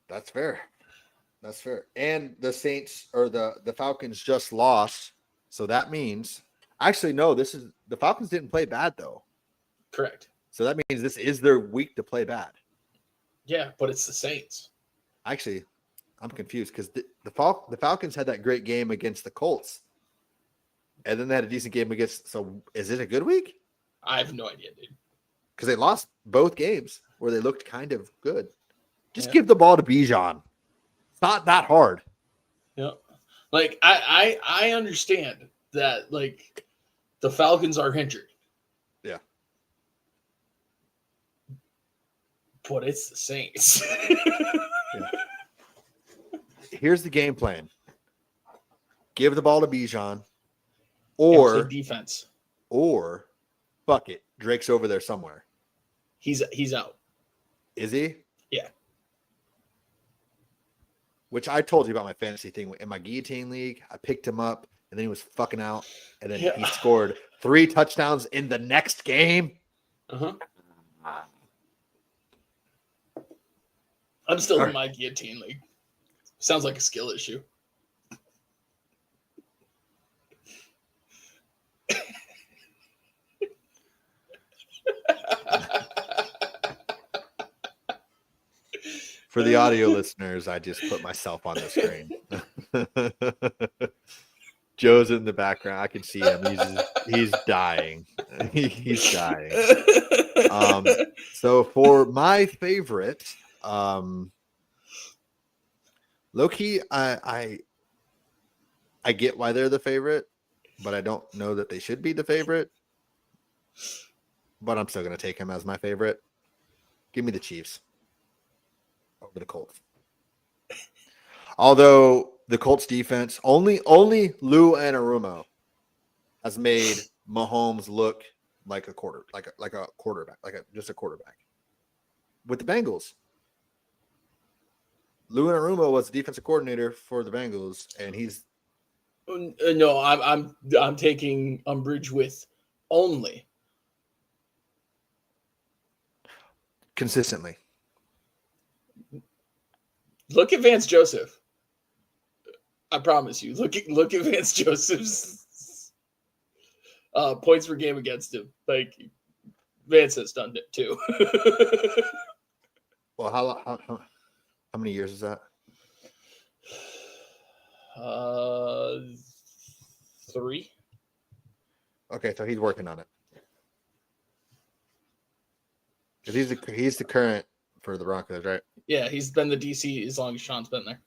That's fair. That's fair. And the Saints or the Falcons just lost, so that means actually no. The Falcons didn't play bad though. Correct. So that means this is their week to play bad. Yeah, but it's the Saints. Actually, I'm confused because the Falcons had that great game against the Colts, and then they had a decent game against. So is it a good week? I have no idea, dude. Because they lost both games where they looked kind of good. Just give the ball to Bijan. It's not that hard. Yeah, like I understand that like the Falcons are injured. Yeah, But it's the Saints. Yeah. Here's the game plan. Give the ball to Bijan, Play or defense. fuck it, Drake's over there somewhere. He's out. Is he? Yeah. Which I told you about my fantasy thing in my guillotine league. I picked him up, and then he was fucking out, and then he scored 3 touchdowns in the next game. I'm still in my guillotine league. Sounds like a skill issue. For the audio listeners, I just put myself on the screen. Joe's in the background. I can see him. He's dying. He's dying. So for my favorite, low-key, I get why they're the favorite, but I don't know that they should be the favorite. But I'm still going to take him as my favorite. Give me the Chiefs over the Colts. Although the Colts defense, only Lou Anarumo has made Mahomes look like a quarterback, just a quarterback. With the Bengals, Lou Anarumo was the defensive coordinator for the Bengals, and he's no, I'm taking umbrage with only consistently. Look at Vance Joseph. I promise you. Look at Vance Joseph's points per game against him. Like Vance has done it too. Well, how many years is that? 3. Okay, so he's working on it. Because he's the current for the Broncos, right? Yeah, he's been the DC as long as Sean's been there.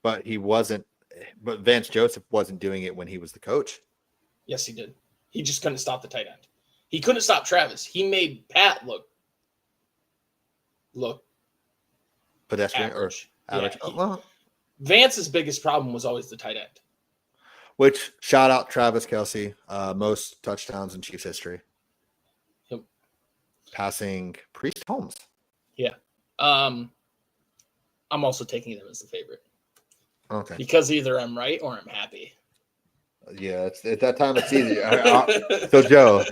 But he wasn't. But Vance Joseph wasn't doing it when he was the coach. Yes, he did. He just couldn't stop the tight end. He couldn't stop Travis. He made Pat look Pedestrian average. or average. Yeah, Well, Vance's biggest problem was always the tight end. Which shout out Travis Kelce, most touchdowns in Chiefs history. Yep. Passing Priest Holmes. Yeah. I'm also taking them as the favorite. Okay. Because either I'm right or I'm happy. Yeah, it's at that time it's easy. So Joe,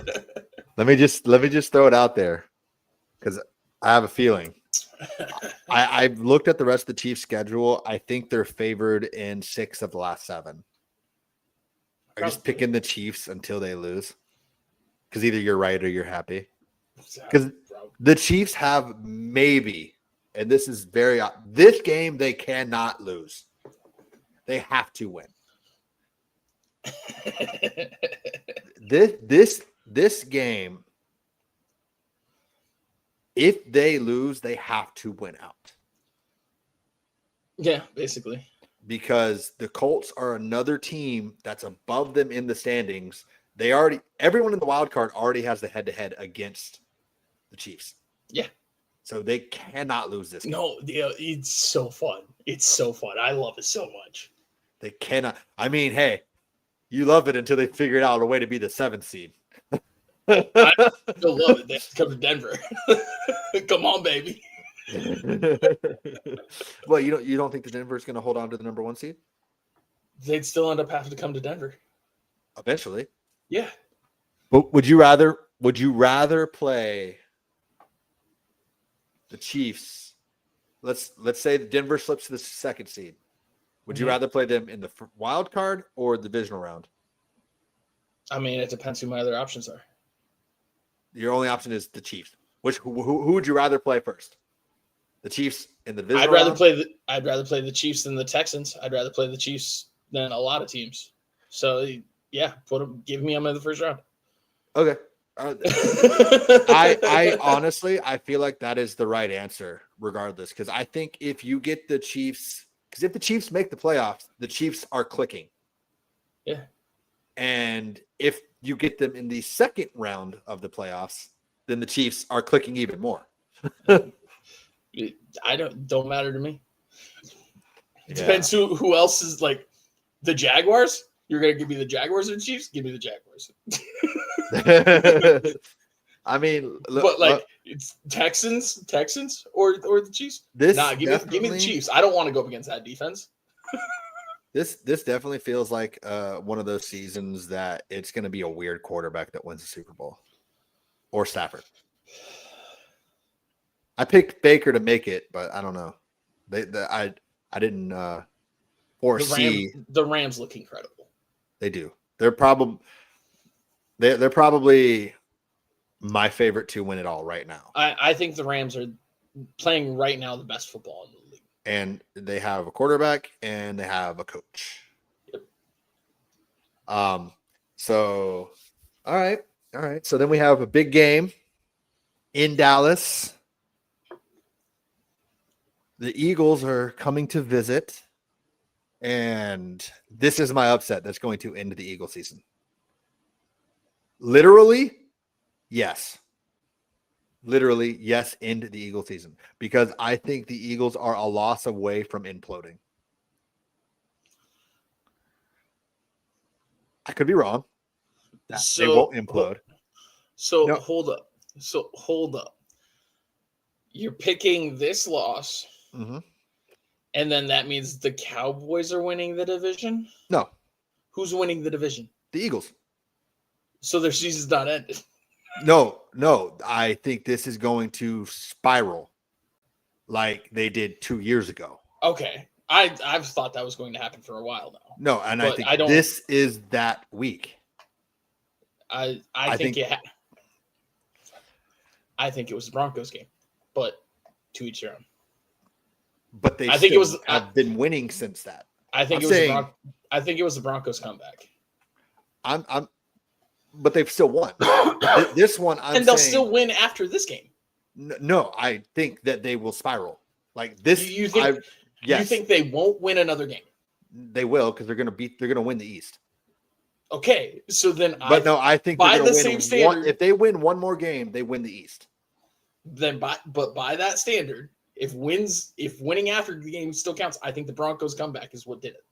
let me just throw it out there because I have a feeling. I've looked at the rest of the Chiefs' schedule. I think they're favored in 6 of the last 7. Are you just picking the Chiefs until they lose? Because either you're right or you're happy. Because the Chiefs have maybe, and this is this game they cannot lose. They have to win. This game, if they lose, they have to win out. Yeah, basically. Because the Colts are another team that's above them in the standings. Everyone in the wild card already has the head-to-head against the Chiefs. Yeah. So they cannot lose this game. No, yeah, it's so fun. It's so fun. I love it so much. They cannot. I mean, hey, you love it until they figured out a way to be the 7th seed. I still love it. They have to come to Denver. Come on, baby. Well, you don't think the Denver is going to hold on to the number 1 seed? They'd still end up having to come to Denver. Eventually. Yeah. But would you rather play the Chiefs? Let's say the Denver slips to the 2nd seed. Would you rather play them in the wild card or the divisional round? I mean, it depends who my other options are. Your only option is the Chiefs. Who would you rather play first? The Chiefs in the divisional I'd rather round? play the Chiefs than the Texans. I'd rather play the Chiefs than a lot of teams. So yeah, give me them in the first round. Okay. I honestly feel like that is the right answer regardless, because I think if you get the Chiefs, because if the Chiefs make the playoffs, the Chiefs are clicking. Yeah. And if you get them in the 2nd round of the playoffs, then the Chiefs are clicking even more. Don't matter to me. It Yeah. depends who else is like the Jaguars. You're gonna give me the Jaguars or the Chiefs? Give me the Jaguars. I mean, But like it's Texans or the Chiefs. this Give me the Chiefs. I don't want to go up against that defense. This definitely feels like one of those seasons that it's going to be a weird quarterback that wins the Super Bowl, or Stafford. I picked Baker to make it, but I don't know. I didn't foresee. The Rams look incredible. They do. They're probably my favorite to win it all right now. I think the Rams are playing right now the best football in the league. And they have a quarterback and they have a coach. Yep. So all right. So then we have a big game in Dallas. The Eagles are coming to visit. And this is my upset that's going to end the Eagle season. Literally, yes. Literally, yes, end the Eagle season. Because I think the Eagles are a loss away from imploding. I could be wrong. They won't implode. Hold up. You're picking this loss. Mm-hmm. And then that means the Cowboys are winning the division? No. Who's winning the division? The Eagles. So their season's not ended. No. I think this is going to spiral like they did 2 years ago. Okay. I've thought that was going to happen for a while now. No, and I think this is that week. I think it was the Broncos game, but to each their own. But they have been winning since that. I think it was the Broncos comeback. But they've still won. This one, they'll still win after this game. No, I think that they will spiral like this. You think they won't win another game? They will because they're going to win the East. Okay, so then, I think by the same standard, if they win one more game, they win the East. Then, by that standard, if winning after the game still counts, I think the Broncos comeback is what did it.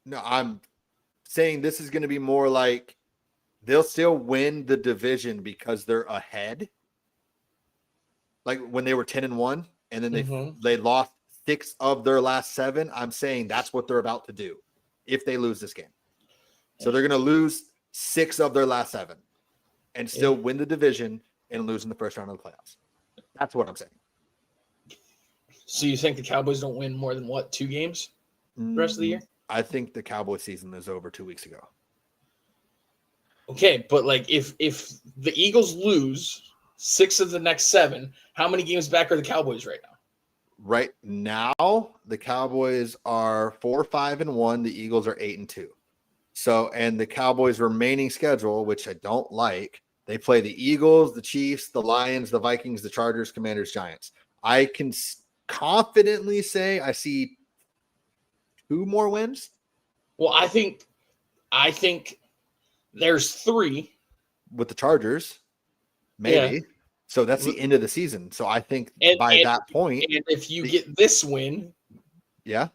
No, I'm saying this is going to be more like they'll still win the division because they're ahead. Like when they were 10-1, and then they lost 6 of their last 7. I'm saying that's what they're about to do if they lose this game. So they're going to lose 6 of their last 7 and still win the division and lose in the first round of the playoffs. That's what I'm saying. So you think the Cowboys don't win more than 2 games the rest of the year? I think the Cowboy season is over 2 weeks ago. Okay, but like if the Eagles lose 6 of the next 7, how many games back are the Cowboys right now? Right now, the Cowboys are 4-5-1. The Eagles are 8-2. So, and the Cowboys' remaining schedule, which I don't like, they play the Eagles, the Chiefs, the Lions, the Vikings, the Chargers, Commanders, Giants. I can confidently say I see 2 more wins. Well, I think there's 3 with the Chargers, maybe. Yeah. So that's the end of the season. So I think by that point, and if you get this win, yeah,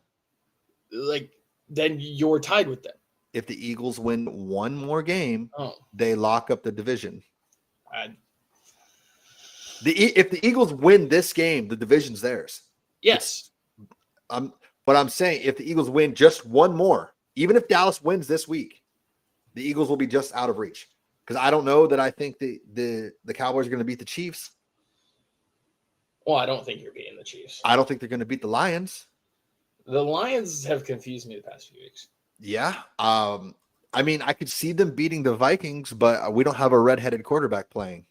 like then you're tied with them. If the Eagles win 1 more game, they lock up the division. If the Eagles win this game, the division's theirs. Yes. But I'm saying if the Eagles win just 1 more, even if Dallas wins this week, the Eagles will be just out of reach. Because I don't know that I think the Cowboys are going to beat the Chiefs. Well, I don't think you're beating the Chiefs. I don't think they're going to beat the Lions. The Lions have confused me the past few weeks. Yeah. I mean, I could see them beating the Vikings, but we don't have a redheaded quarterback playing.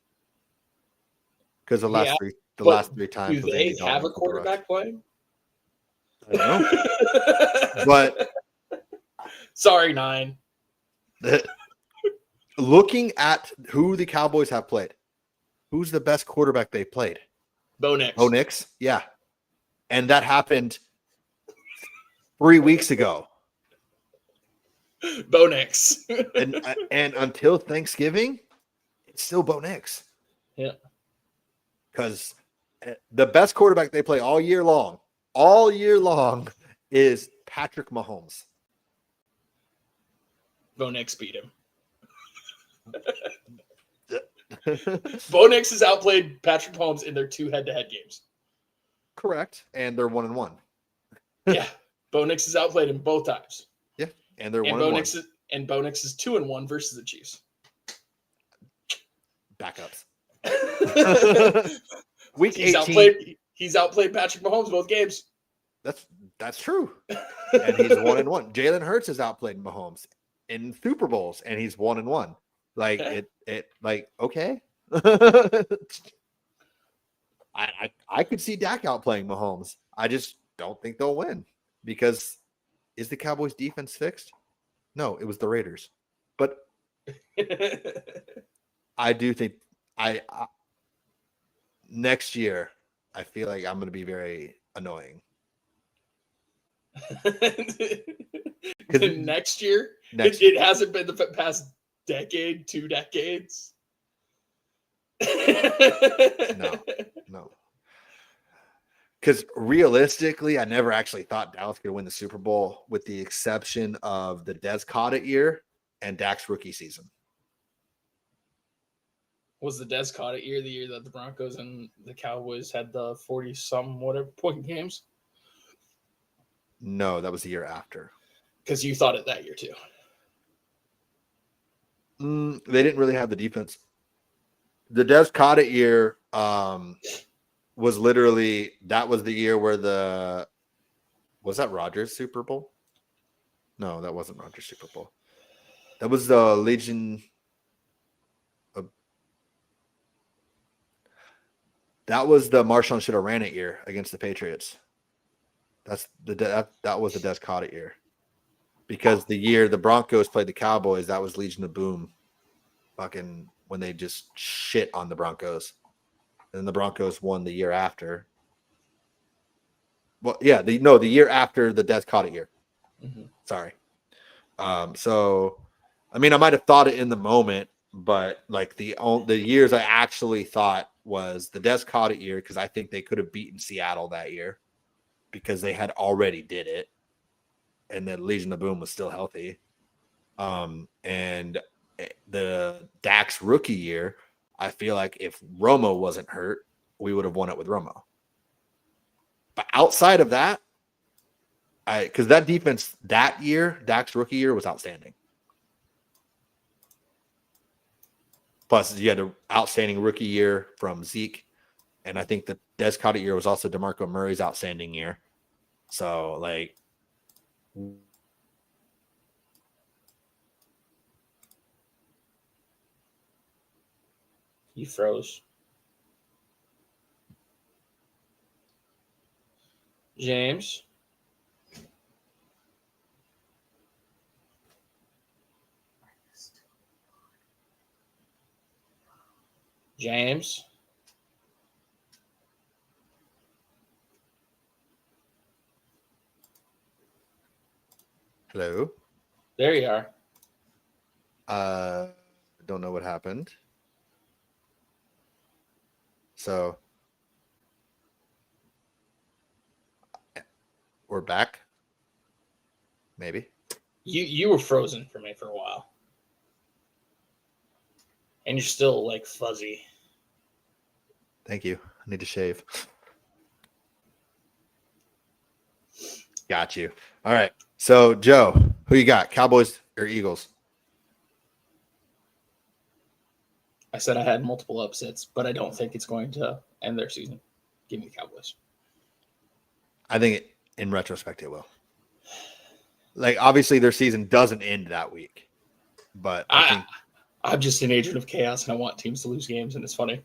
Because the last three times. Do they have a quarterback playing? I don't know. But sorry, 9. Looking at who the Cowboys have played, who's the best quarterback they played? Bo Nix. Bo Nix, yeah. And that happened 3 weeks ago. Bo Nix. and until Thanksgiving, it's still Bo Nix. Yeah. Because The best quarterback they play all year long is Patrick Mahomes. Bo Nix beat him. Bo Nix has outplayed Patrick Mahomes in their 2 head-to-head games. Correct. And they're 1-1. Yeah. Bo Nix has outplayed him both times. Yeah. And they're 1-1. Bo Nix is 2-1 versus the Chiefs. Backups. Week 18. He's outplayed Patrick Mahomes both games. That's true. And he's 1-1. Jalen Hurts has outplayed Mahomes in Super Bowls, and he's 1-1. Like okay. I could see Dak outplaying Mahomes. I just don't think they'll win because is the Cowboys defense fixed? No, it was the Raiders. But I do think I next year I feel like I'm going to be very annoying. Next year? It hasn't been the past decade, 2 decades. No. Because realistically, I never actually thought Dallas could win the Super Bowl with the exception of the Des Cotta year and Dak's rookie season. Was the Des Cotta year the year that the Broncos and the Cowboys had the 40-some whatever point games? No, that was the year after. Because you thought it that year too. They didn't really have the defense. The Des Cotta year was literally that was the year where was that Rodgers Super Bowl? No, that wasn't Rodgers Super Bowl. That was the Legion. That was the Marshawn should have ran it year against the Patriots. That was the Des Cotta year. Because the year the Broncos played the Cowboys, that was Legion of Boom. Fucking when they just shit on the Broncos. And then the Broncos won the year after. Well, yeah, the year after the Des Cotta year. Mm-hmm. Sorry. So, I mean, I might have thought it in the moment, but like the years I actually thought was the Des Cotta year because I think they could have beaten Seattle that year because they had already did it. And then Legion of Boom was still healthy. And the Dak's rookie year, I feel like if Romo wasn't hurt, we would have won it with Romo. But outside of that, because that defense that year, Dak's rookie year was outstanding. Plus, you had an outstanding rookie year from Zeke. And I think the Des Cotta year was also DeMarco Murray's outstanding year. So, like, you froze. James? James? hello? There you are. Don't know what happened. So we're back. Maybe. You were frozen for me for a while. And you're still like fuzzy. Thank you. I need to shave. Got you. All right. So, Joe, who you got? Cowboys or Eagles? I said I had multiple upsets, but I don't think it's going to end their season. Give me the Cowboys. I think in retrospect it will. Like, obviously their season doesn't end that week. But I think I'm just an agent of chaos and I want teams to lose games, and it's funny.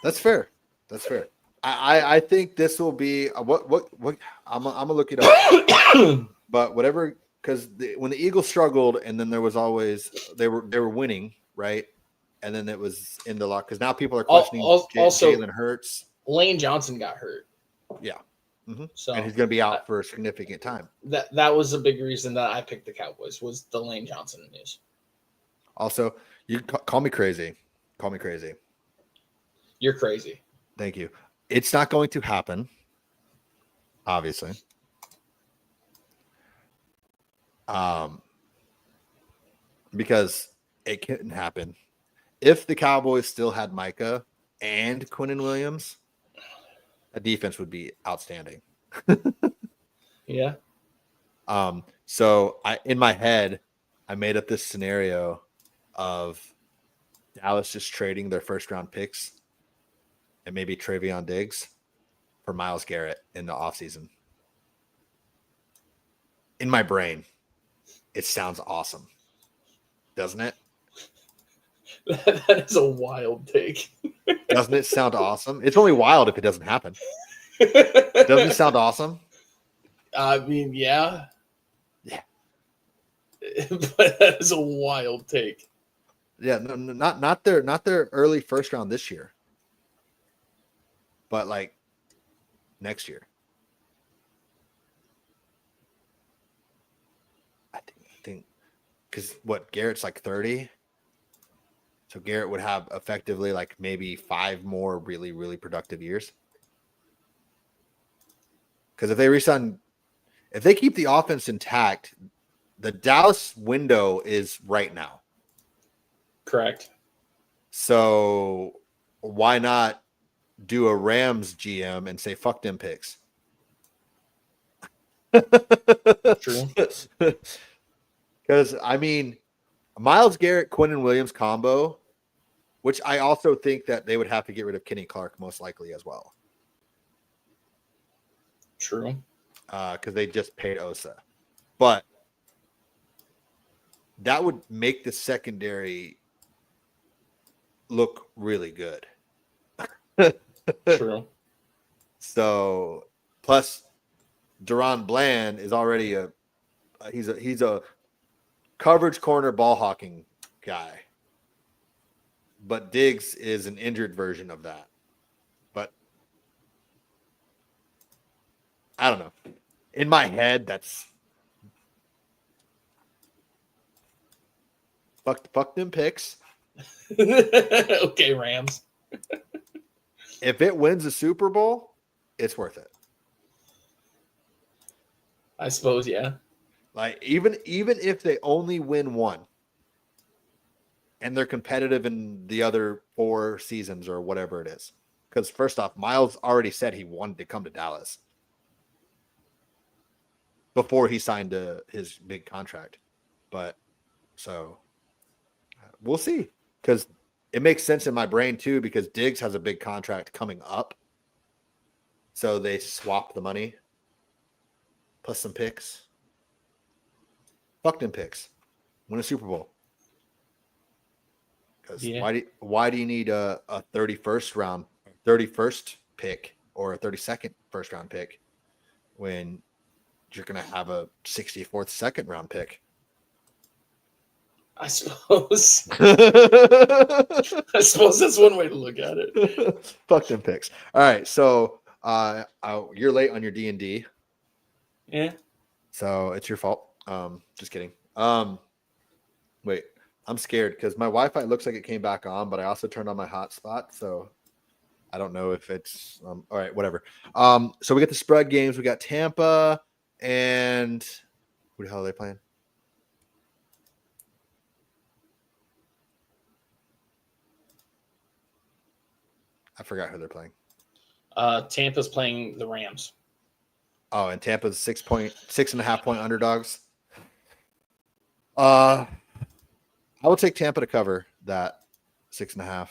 That's fair. That's fair. I think this will be what I'm gonna look it up. But whatever, because when the Eagles struggled, and then there was always they were winning, right? And then it was in the lock because now people are questioning also Jalen Hurts. Lane Johnson got hurt. Yeah. Mm-hmm. So and he's going to be out for a significant time. That was a big reason that I picked the Cowboys was the Lane Johnson news. Also, you call me crazy. Call me crazy. You're crazy. Thank you. It's not going to happen, obviously. Because it couldn't happen. If the Cowboys still had Micah and Quinnen Williams, a defense would be outstanding. Yeah. So in my head, I made up this scenario of Dallas just trading their first round picks and maybe Travion Diggs for Myles Garrett in the offseason. In my brain, it sounds awesome. Doesn't it? That is a wild take. Doesn't it sound awesome? It's only wild if it doesn't happen. Doesn't it sound awesome? I mean, yeah. Yeah. But that is a wild take. Yeah, no, not their early first round this year, but like next year. I think because what Garrett's like 30, so Garrett would have effectively like maybe 5 more really, really productive years. Because if they keep the offense intact, the Dallas window is right now. Correct. So why not do a Rams GM and say fuck them picks? True. Because I mean, Myles Garrett, Quinnen Williams combo, which I also think that they would have to get rid of Kenny Clark most likely as well. True. Because they just paid Osa, but that would make the secondary look really good. True. So plus Deron Bland is already he's a coverage corner ball hawking guy. But Diggs is an injured version of that. But I don't know. In my head, that's fuck them picks. Okay, Rams. If it wins a Super Bowl, it's worth it. I suppose, yeah. Like even if they only win one and they're competitive in the other 4 seasons or whatever it is. Because first off, Myles already said he wanted to come to Dallas before he signed his big contract. But so we'll see. Because it makes sense in my brain too, because Diggs has a big contract coming up. So they swap the money plus some picks. Fuck them picks. Win a Super Bowl. Because why do you need a 31st pick or a 32nd first round pick when you're going to have a 64th second round pick? I suppose. I suppose that's one way to look at it. Fuck them picks. All right, so you're late on your D&D. Yeah. So it's your fault. Just kidding. Wait, I'm scared because my Wi-Fi looks like it came back on, but I also turned on my hotspot, so I don't know if it's all right. Whatever. So we got the spread games. We got Tampa and who the hell are they playing? I forgot who they're playing. Tampa's playing the Rams. Oh, and Tampa's 6.5 point underdogs. I will take Tampa to cover that 6.5.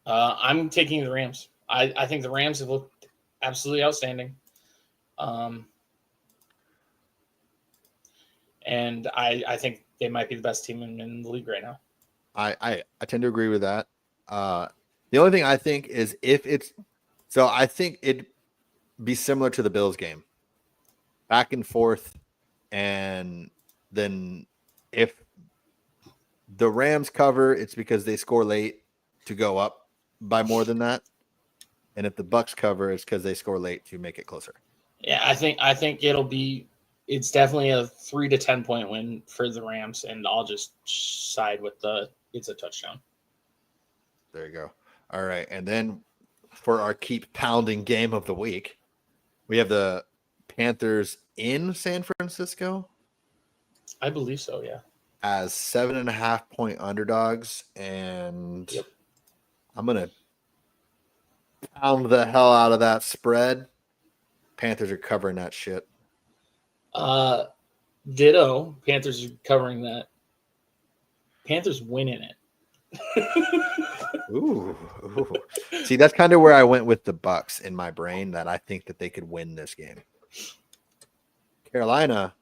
I'm taking the Rams. I think the Rams have looked absolutely outstanding. And I think they might be the best team in the league right now. I tend to agree with that. The only thing I think is I think it'd be similar to the Bills game. Back and forth, and then if the Rams cover, it's because they score late to go up by more than that. And if the Bucks cover, it's because they score late to make it closer. Yeah, I think it's definitely a 3 to 10 point win for the Rams, and I'll just side with it's a touchdown. There you go. All right. And then for our keep pounding game of the week, we have the Panthers in San Francisco I believe so, yeah. as 7.5-point underdogs. And Yep. I'm going to pound the hell out of that spread. Panthers are covering that shit. Ditto. Panthers are covering that. Panthers winning it. Ooh. See, that's kind of where I went with the Bucks in my brain, that I think that they could win this game. Carolina,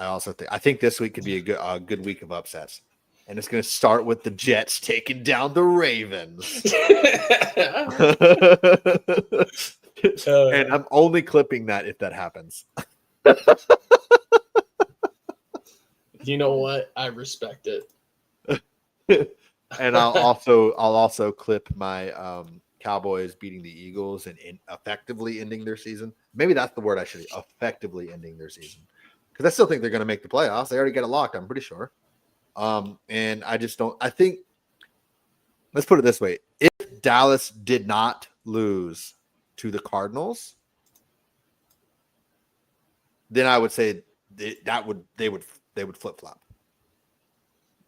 I think this week could be a good week of upsets. And it's going to start with the Jets taking down the Ravens. And I'm only clipping that if that happens. You know what? I respect it. And I'll also clip my Cowboys beating the Eagles and effectively ending their season. Maybe that's the word I should effectively ending their season. Because I still think they're going to make the playoffs. They already get it locked, I'm pretty sure. And I just don't. I think. Let's put it this way: if Dallas did not lose to the Cardinals, then I would say they would flip flop.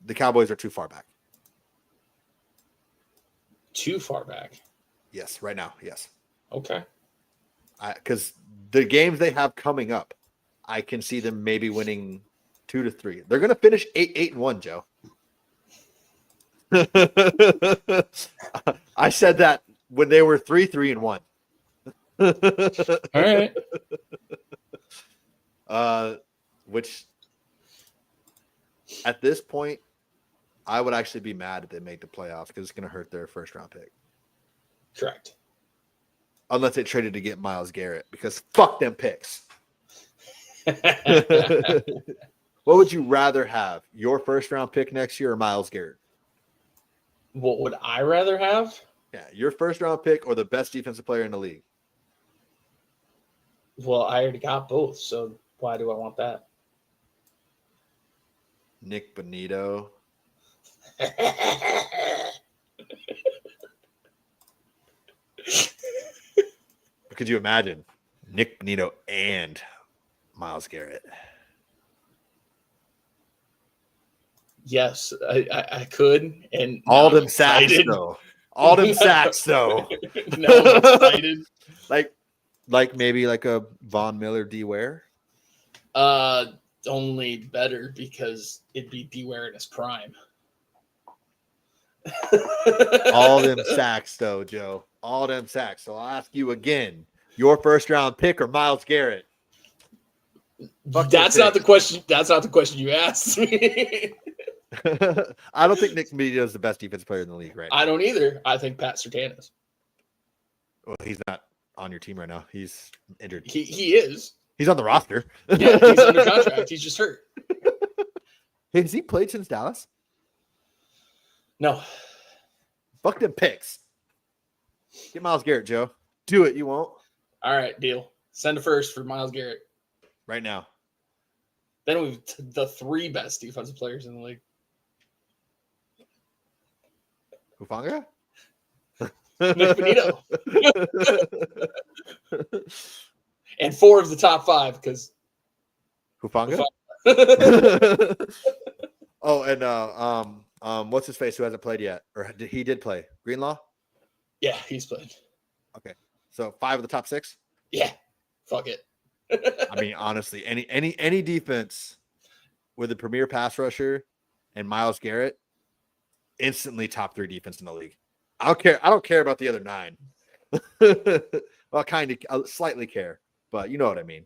The Cowboys are too far back. Too far back. Yes, right now, yes. Okay. Because the games they have coming up, I can see them maybe winning 2-3. They're going to finish 8-1, Joe. I said that when they were 3-1. All right. Which at this point, I would actually be mad if they make the playoffs because it's going to hurt their first round pick. Correct. Unless they traded to get Myles Garrett, because fuck them picks. What would you rather have? Your first round pick next year or Myles Garrett? What would I rather have? Yeah, your first round pick or the best defensive player in the league? Well, I already got both, so why do I want that? Nick Bonito. Could you imagine Nick Bonito and Myles Garrett? Yes, I could. And all them sacks, though. All them sacks, though. No, I'm excited. like maybe like a Von Miller D Ware? Only better because it'd be D Ware in his prime. All them sacks, though, Joe. All them sacks. So I'll ask you again: your first round pick or Myles Garrett? That's not the question. That's not the question you asked me. I don't think Nick Bonito is the best defensive player in the league, right? I don't either. I think Pat Surtain is. Well, he's not on your team right now. He's injured. He is. He's on the roster. Yeah, he's under contract. He's just hurt. Has he played since Dallas? No. Fuck them picks. Get Myles Garrett, Joe. Do it. You won't. All right, deal. Send a first for Myles Garrett. Right now. Then we've the three best defensive players in the league. Hufanga? Nick Bonito. And 4 of the top 5 because Hufanga? Oh, and what's his face who hasn't played yet? Or he did play? Greenlaw? Yeah, he's played. Okay. So 5 of the top 6? Yeah. Fuck it. I mean, honestly, any defense with a premier pass rusher and Myles Garrett, instantly top 3 defense in the league. I don't care about the other 9. Well, I slightly care, but you know what I mean.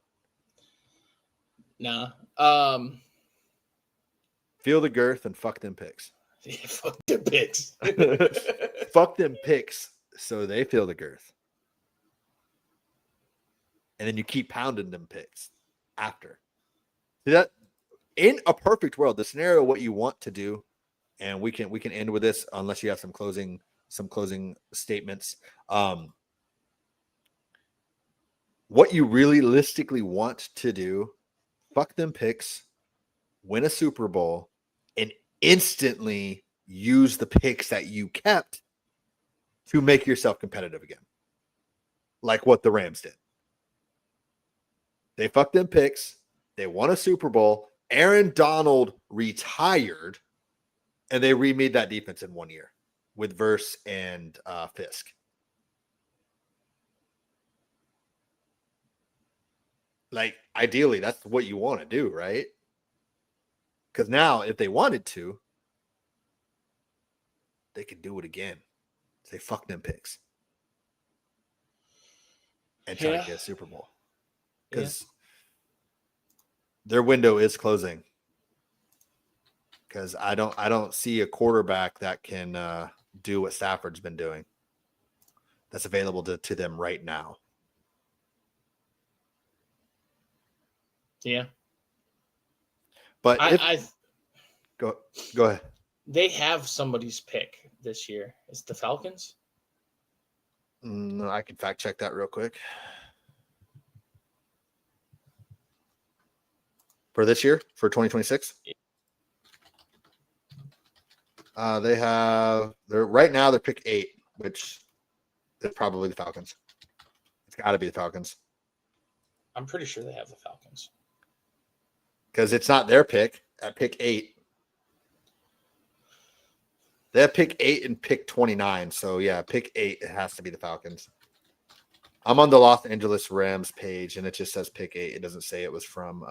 Nah. Feel the girth and fuck them picks. Yeah, fuck the picks. Fuck them picks so they feel the girth. And then you keep pounding them picks after. See that in a perfect world, the scenario what you want to do, and we can end with this unless you have some closing statements. What you realistically want to do, fuck them picks, win a Super Bowl, and instantly use the picks that you kept to make yourself competitive again, like what the Rams did. They fucked them picks. They won a Super Bowl. Aaron Donald retired, and they remade that defense in 1 year with Verse and Fisk. Like, ideally, that's what you want to do, right? Because now, if they wanted to, they could do it again. They fuck them picks and try to get a Super Bowl. Because their window is closing. Because I don't see a quarterback that can do what Stafford's been doing. That's available to them right now. Yeah. But go ahead. They have somebody's pick this year. It's the Falcons. I can fact check that real quick. For this year, for 2026, they're right now they're pick 8, which is probably the Falcons. It's got to be the Falcons. I'm pretty sure they have the Falcons because it's not their pick at pick 8. They have pick 8 and pick 29. So yeah, pick 8. It has to be the Falcons. I'm on the Los Angeles Rams page, and it just says pick 8. It doesn't say it was from.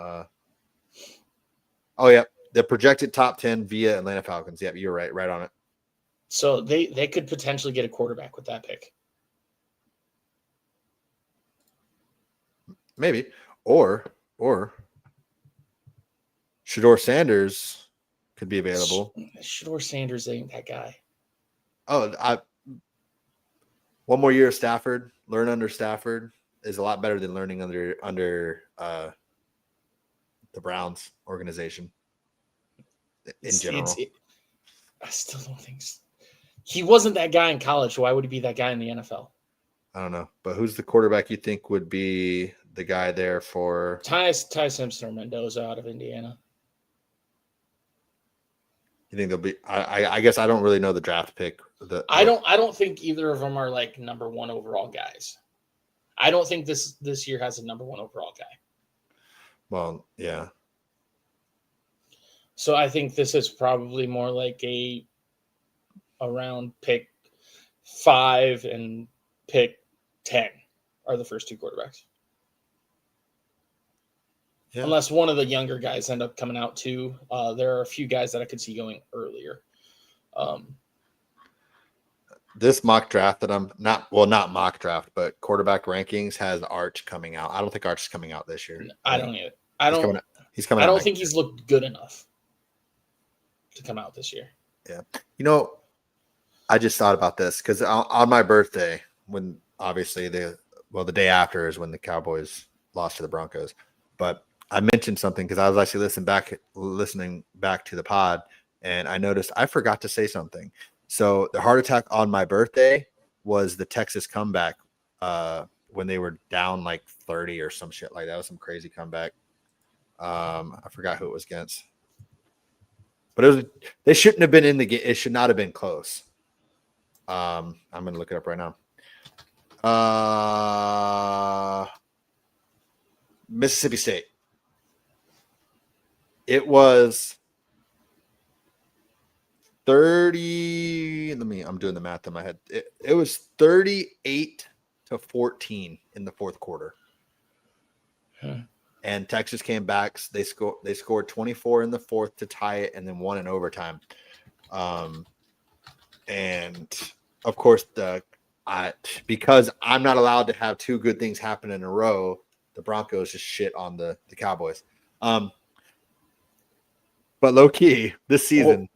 Oh yeah, the projected top 10 via Atlanta Falcons. Yep, you're right on it. So they could potentially get a quarterback with that pick. Maybe, or Shedeur Sanders could be available. Shedeur Sanders ain't that guy. Oh, one more year of Stafford. Learn under Stafford is a lot better than learning under the Browns organization in general. I still don't think so. He wasn't that guy in college. Why would he be that guy in the NFL? I don't know. But who's the quarterback you think would be the guy there for Ty Simpson or Mendoza out of Indiana? You think they'll be? I guess I don't really know the draft pick. I don't think either of them are like number 1 overall guys. I don't think this year has a number 1 overall guy. Well, yeah. So I think this is probably more like around pick 5 and pick 10 are the first 2 quarterbacks. Yeah. Unless one of the younger guys end up coming out too. There are a few guys that I could see going earlier. This mock draft that I'm not mock draft, but quarterback rankings has Arch coming out. I don't think Arch is coming out this year. I don't either. He's coming out. I don't think he's looked good enough to come out this year. Yeah. I just thought about this because on my birthday, when obviously the day after is when the Cowboys lost to the Broncos, but I mentioned something because I was actually listening back to the pod, and I noticed I forgot to say something. So the heart attack on my birthday was the Texas comeback when they were down like 30 or some shit like that. It was some crazy comeback. I forgot who it was against, but they shouldn't have been in the game. It should not have been close. I'm going to look it up right now. Mississippi State. It was 30. I'm doing the math in my head. It was 38-14 in the fourth quarter. And Texas came back. They scored 24 in the fourth to tie it, and then won in overtime. And of course, because I'm not allowed to have 2 good things happen in a row, the Broncos just shit on the Cowboys. But low key this season,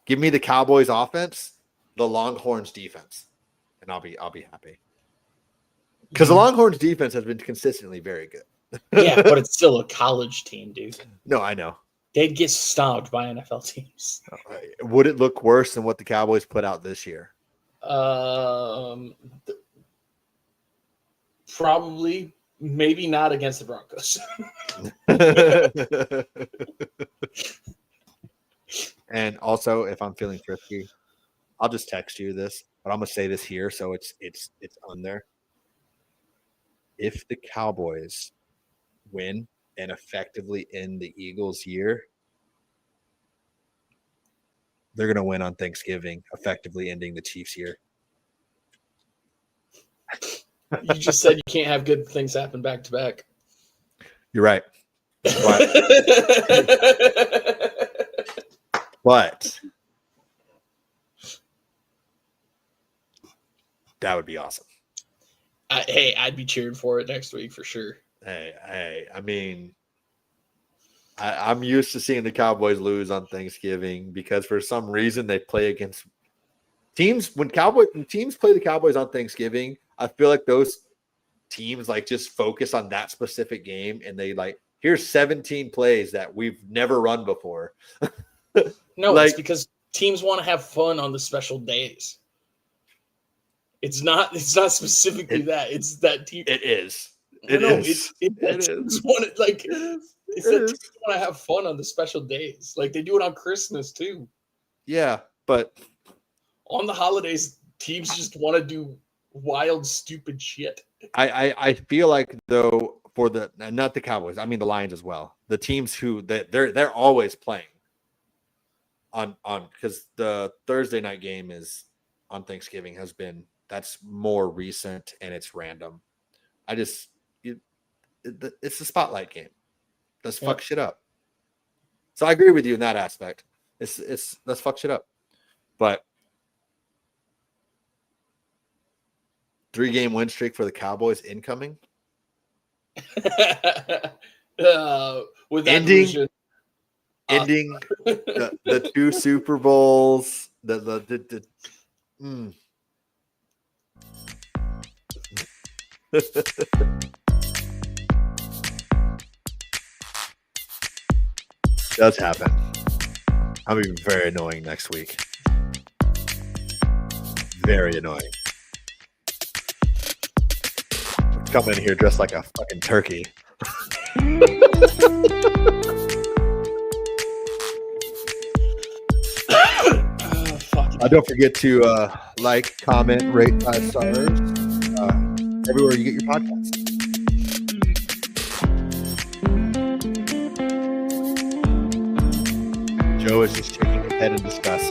give me the Cowboys offense, the Longhorns defense, and I'll be happy. Because the Longhorns defense has been consistently very good. Yeah, but it's still a college team, dude. No, I know. They'd get stomped by NFL teams. Would it look worse than what the Cowboys put out this year? Probably, maybe not against the Broncos. And also, if I'm feeling frisky, I'll just text you this, but I'm gonna say this here so it's on there. If the Cowboys win and effectively end the Eagles' year, they're gonna win on Thanksgiving, effectively ending the Chiefs' year. You just said you can't have good things happen back to back. You're right. But that would be awesome. Hey, I'd be cheering for it next week for sure. Hey, I mean, I'm used to seeing the Cowboys lose on Thanksgiving because for some reason they play against teams. When teams play the Cowboys on Thanksgiving, I feel like those teams like just focus on that specific game and they like, here's 17 plays that we've never run before. No, it's because teams want to have fun on the special days. It's not specifically that. It's that team. It is. It is. Teams want to have fun on the special days. Like they do it on Christmas too. Yeah, but on the holidays, teams just want to do wild, stupid shit. I feel like though for not the Cowboys, I mean the Lions as well. The teams who they're always playing on because the Thursday night game is on Thanksgiving that's more recent and it's random. It's the spotlight game. Let's fuck shit up. So I agree with you in that aspect. It's let's fuck shit up. But 3-game win streak for the Cowboys incoming. With that ending the 2 Super Bowls. Does happen. I'm being very annoying next week. Very annoying. Come in here dressed like a fucking turkey. Don't forget to like, comment, rate 5 stars everywhere you get your podcast. Joe is just shaking his head in disgust.